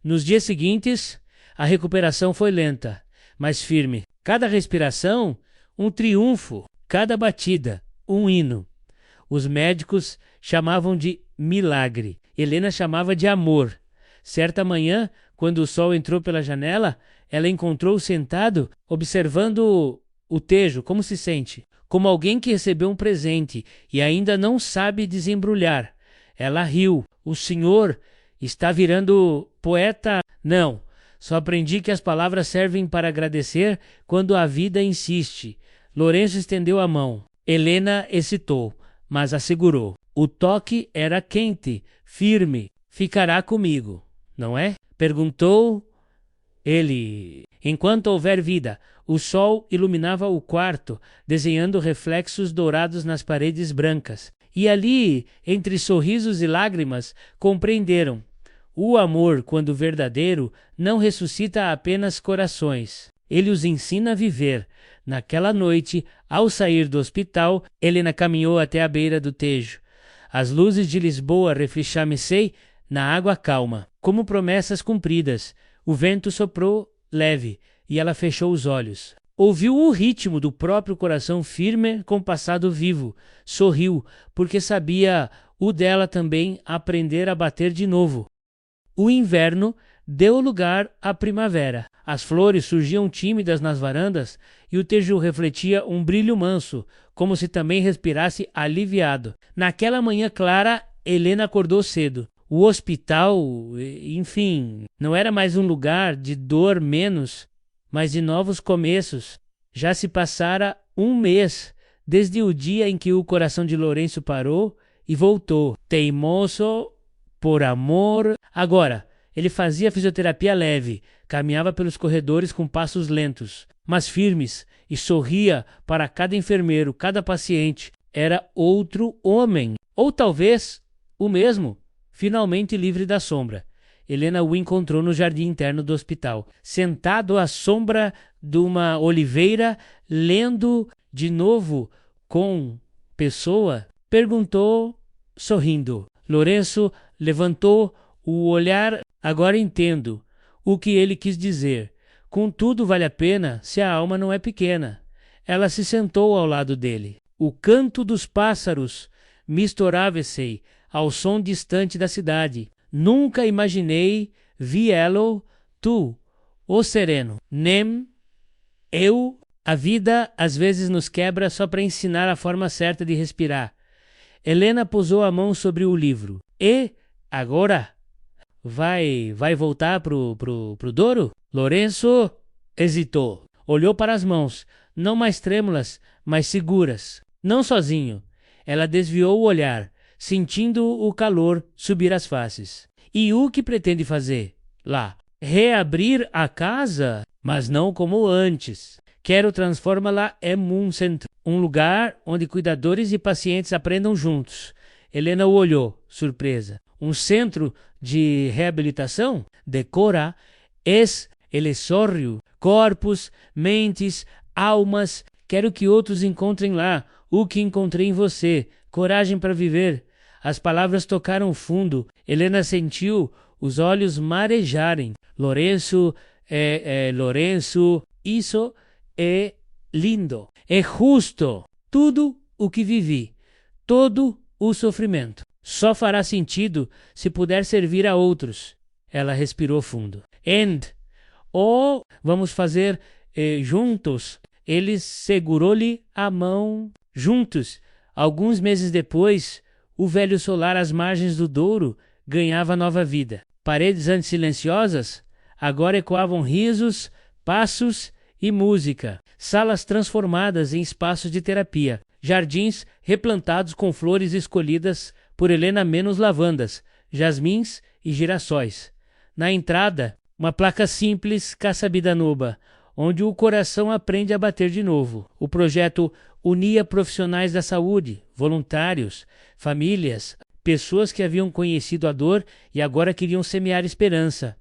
Nos dias seguintes, a recuperação foi lenta, mas firme. Cada respiração, um triunfo. Cada batida, um hino. Os médicos chamavam de milagre. Helena chamava de amor. Certa manhã, quando o sol entrou pela janela, ela encontrou-o sentado, observando o Tejo. Como se sente? Como alguém que recebeu um presente e ainda não sabe desembrulhar. Ela riu. O senhor está virando poeta? Não. Só aprendi que as palavras servem para agradecer quando a vida insiste. Lourenço estendeu a mão. Helena hesitou, mas a segurou. O toque era quente, firme. Ficará comigo, não é? Perguntou ele. Enquanto houver vida, o sol iluminava o quarto, desenhando reflexos dourados nas paredes brancas. E ali, entre sorrisos e lágrimas, compreenderam. O amor, quando verdadeiro, não ressuscita apenas corações. Ele os ensina a viver. Naquela noite, ao sair do hospital, Helena caminhou até a beira do Tejo. As luzes de Lisboa reflexavam na água calma, como promessas cumpridas. O vento soprou leve e ela fechou os olhos. Ouviu o ritmo do próprio coração firme, compassado vivo. Sorriu, porque sabia o dela também aprender a bater de novo. O inverno deu lugar à primavera. As flores surgiam tímidas nas varandas e o tejo refletia um brilho manso, como se também respirasse aliviado. Naquela manhã clara, Helena acordou cedo. O hospital, enfim, não era mais um lugar de dor menos, mas de novos começos. Já se passara um mês desde o dia em que o coração de Lourenço parou e voltou, teimoso por amor. Agora, ele fazia fisioterapia leve, caminhava pelos corredores com passos lentos, mas firmes, e sorria para cada enfermeiro, cada paciente. Era outro homem, ou talvez o mesmo, finalmente livre da sombra. Helena o encontrou no jardim interno do hospital, sentado à sombra de uma oliveira, lendo de novo com Pessoa. Perguntou, sorrindo. Lourenço levantou o olhar. Agora entendo o que ele quis dizer. Contudo, vale a pena se a alma não é pequena. Ela se sentou ao lado dele. O canto dos pássaros misturava-se ao som distante da cidade. Nunca imaginei vi-lo, tu, o sereno. Nem eu. A vida às vezes nos quebra só para ensinar a forma certa de respirar. Helena pousou a mão sobre o livro. E agora? Vai voltar pro Douro? Lourenço hesitou. Olhou para as mãos, não mais trêmulas, mas seguras. Não sozinho. Ela desviou o olhar, sentindo o calor subir as faces. E o que pretende fazer lá? Reabrir a casa? Mas não como antes. Quero transformá-la em um centro, um lugar onde cuidadores e pacientes aprendam juntos. Helena o olhou, surpresa. Um centro de reabilitação? Decora, ele sorriu. Corpos, mentes, almas. Quero que outros encontrem lá o que encontrei em você. Coragem para viver. As palavras tocaram fundo. Helena sentiu os olhos marejarem. Lourenço, isso é lindo. É justo. Tudo o que vivi. Todo o sofrimento. Só fará sentido se puder servir a outros. Ela respirou fundo. Ou vamos fazer juntos. Ele segurou-lhe a mão. Juntos. Alguns meses depois, o velho solar às margens do Douro ganhava nova vida. Paredes antes silenciosas agora ecoavam risos, passos e música. Salas transformadas em espaços de terapia. Jardins replantados com flores escolhidas por Helena, menos lavandas, jasmins e girassóis. Na entrada, uma placa simples, Caçabidanuba, onde o coração aprende a bater de novo. O projeto unia profissionais da saúde, voluntários, famílias, pessoas que haviam conhecido a dor e agora queriam semear esperança.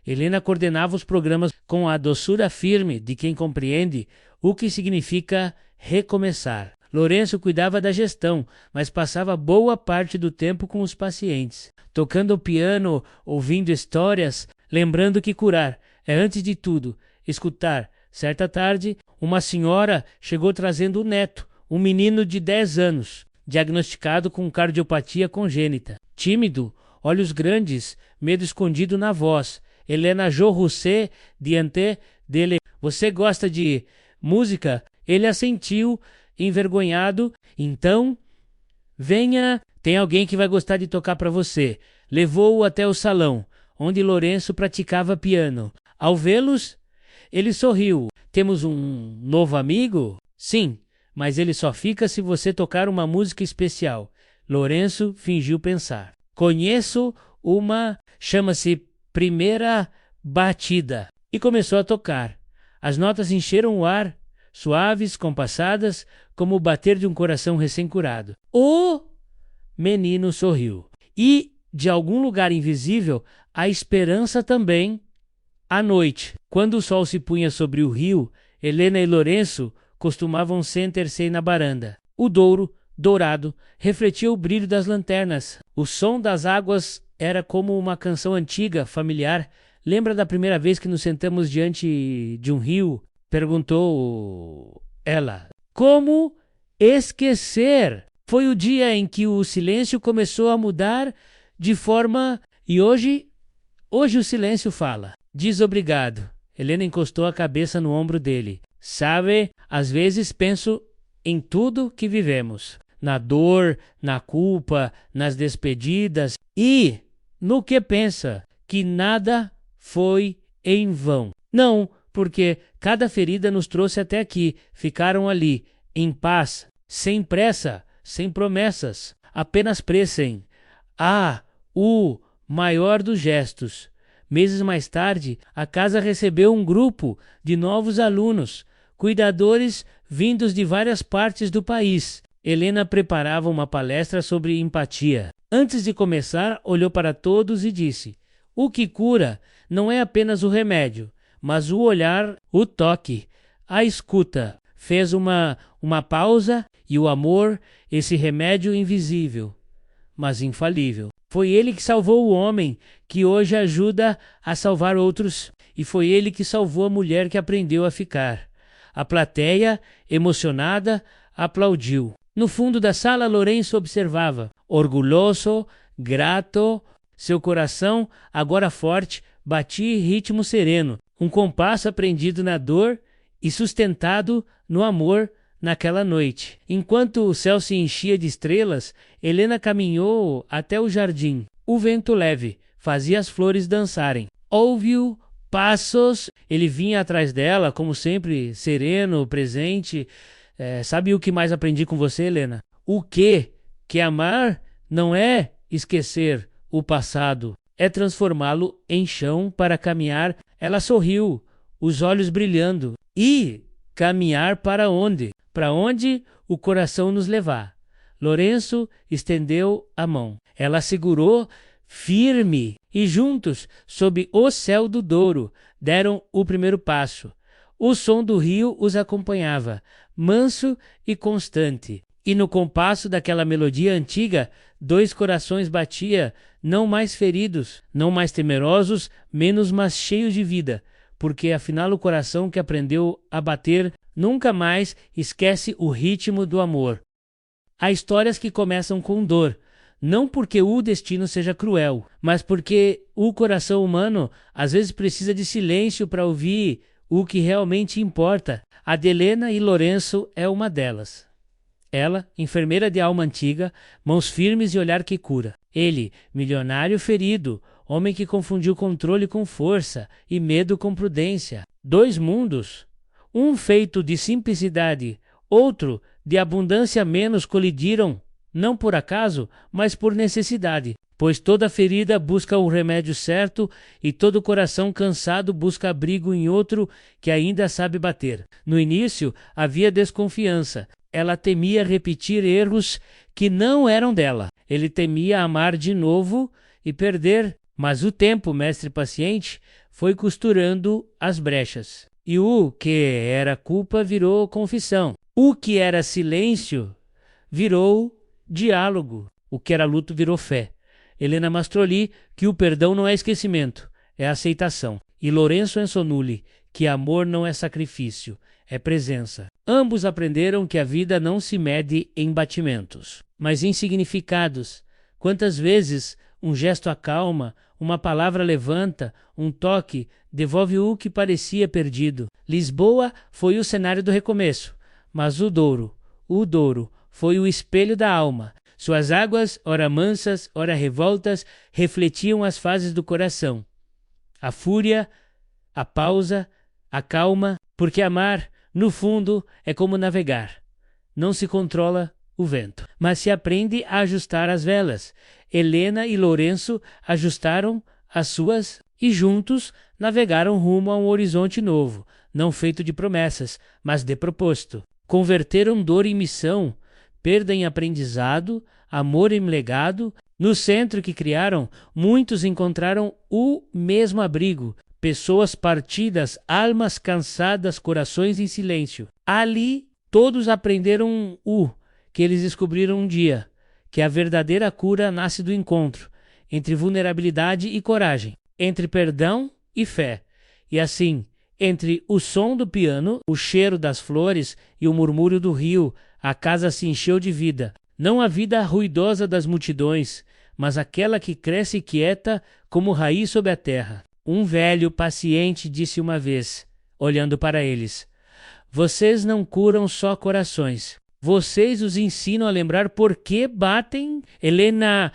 Helena coordenava os programas com a doçura firme de quem compreende o que significa recomeçar. Lourenço cuidava da gestão, mas passava boa parte do tempo com os pacientes, tocando o piano, ouvindo histórias, lembrando que curar é, antes de tudo, escutar. Certa tarde, uma senhora chegou trazendo um neto, um menino de 10 anos, diagnosticado com cardiopatia congênita. Tímido, olhos grandes, medo escondido na voz. Helena Jorroussé diante dele. Você gosta de música? Ele assentiu, envergonhado. Então, venha, tem alguém que vai gostar de tocar para você. Levou-o até o salão, onde Lourenço praticava piano. Ao vê-los, ele sorriu. Temos um novo amigo? Sim, mas ele só fica se você tocar uma música especial. Lourenço fingiu pensar. Conheço uma, chama-se Primeira Batida. E começou a tocar. As notas encheram o ar, suaves, compassadas, como o bater de um coração recém-curado. O menino sorriu. E, de algum lugar invisível, a esperança também. À noite, quando o sol se punha sobre o rio, Helena e Lourenço costumavam sentar-se na varanda. O Douro, dourado, refletia o brilho das lanternas. O som das águas era como uma canção antiga, familiar. Lembra da primeira vez que nos sentamos diante de um rio? Perguntou ela. Como esquecer? Foi o dia em que o silêncio começou a mudar de forma... E hoje o silêncio fala. Diz obrigado. Helena encostou a cabeça no ombro dele. Sabe, às vezes penso em tudo que vivemos. Na dor, na culpa, nas despedidas e no que pensa que nada foi em vão. Não, porque cada ferida nos trouxe até aqui. Ficaram ali, em paz, sem pressa, sem promessas. Apenas crescem. O maior dos gestos. Meses mais tarde, a casa recebeu um grupo de novos alunos, cuidadores vindos de várias partes do país. Helena preparava uma palestra sobre empatia. Antes de começar, olhou para todos e disse: o que cura não é apenas o remédio, mas o olhar, o toque, a escuta. Fez uma pausa e o amor, esse remédio invisível, mas infalível. Foi ele que salvou o homem, que hoje ajuda a salvar outros. E foi ele que salvou a mulher que aprendeu a ficar. A plateia, emocionada, aplaudiu. No fundo da sala, Lourenço observava. Orgulhoso, grato, seu coração, agora forte, batia em ritmo sereno. Um compasso aprendido na dor e sustentado no amor naquela noite. Enquanto o céu se enchia de estrelas, Helena caminhou até o jardim. O vento leve fazia as flores dançarem. Ouviu passos. Ele vinha atrás dela, como sempre, sereno, presente. Sabe o que mais aprendi com você, Helena? O quê? Que amar não é esquecer o passado, é transformá-lo em chão para caminhar. Ela sorriu, os olhos brilhando. E caminhar para onde? Para onde o coração nos levar. Lourenço estendeu a mão. Ela segurou firme e juntos, sob o céu do Douro, deram o primeiro passo. O som do rio os acompanhava, manso e constante. E no compasso daquela melodia antiga, dois corações batiam, não mais feridos, não mais temerosos, menos mas cheios de vida, porque afinal o coração que aprendeu a bater nunca mais esquece o ritmo do amor. Há histórias que começam com dor, não porque o destino seja cruel, mas porque o coração humano às vezes precisa de silêncio para ouvir o que realmente importa. A de Helena e Lourenço é uma delas. Ela, enfermeira de alma antiga, mãos firmes e olhar que cura. Ele, milionário ferido, homem que confundiu controle com força e medo com prudência. Dois mundos, um feito de simplicidade, outro de abundância menos, colidiram, não por acaso, mas por necessidade. Pois toda ferida busca o remédio certo e todo coração cansado busca abrigo em outro que ainda sabe bater. No início havia desconfiança. Ela temia repetir erros que não eram dela. Ele temia amar de novo e perder. Mas o tempo, mestre paciente, foi costurando as brechas. E o que era culpa virou confissão. O que era silêncio virou diálogo. O que era luto virou fé. Helena mostrou-lhe que o perdão não é esquecimento, é aceitação. E Lourenço ensinou-lhe que amor não é sacrifício, é presença. Ambos aprenderam que a vida não se mede em batimentos, mas em significados. Quantas vezes um gesto acalma, uma palavra levanta, um toque devolve o que parecia perdido. Lisboa foi o cenário do recomeço, mas o Douro foi o espelho da alma. Suas águas, ora mansas, ora revoltas, refletiam as fases do coração. A fúria, a pausa, a calma, porque amar, no fundo, é como navegar. Não se controla o vento, mas se aprende a ajustar as velas. Helena e Lourenço ajustaram as suas e juntos navegaram rumo a um horizonte novo, não feito de promessas, mas de propósito. Converteram dor em missão, perda em aprendizado, amor em legado. No centro que criaram, muitos encontraram o mesmo abrigo. Pessoas partidas, almas cansadas, corações em silêncio. Ali, todos aprenderam que eles descobriram um dia, que a verdadeira cura nasce do encontro. entre vulnerabilidade e coragem, entre perdão e fé. E assim, entre o som do piano, o cheiro das flores e o murmúrio do rio, a casa se encheu de vida. Não a vida ruidosa das multidões, mas aquela que cresce quieta como raiz sob a terra. Um velho paciente disse uma vez, olhando para eles: vocês não curam só corações. Vocês os ensinam a lembrar por que batem. Helena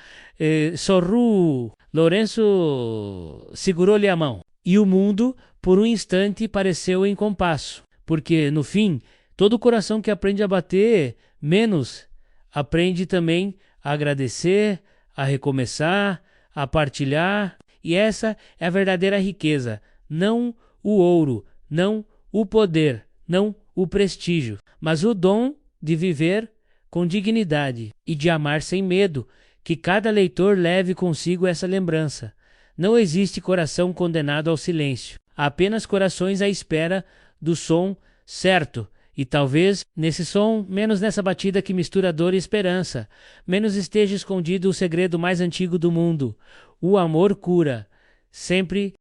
sorriu. Lourenço segurou-lhe a mão. E o mundo, por um instante, pareceu em compasso. Porque, no fim, todo coração que aprende a bater menos, aprende também a agradecer, a recomeçar, a partilhar. E essa é a verdadeira riqueza. Não o ouro, não o poder, não o prestígio, mas o dom de viver com dignidade e de amar sem medo. Que cada leitor leve consigo essa lembrança. Não existe coração condenado ao silêncio. Há apenas corações à espera do som certo. E talvez nesse som, menos nessa batida que mistura dor e esperança, menos esteja escondido o segredo mais antigo do mundo. O amor cura, sempre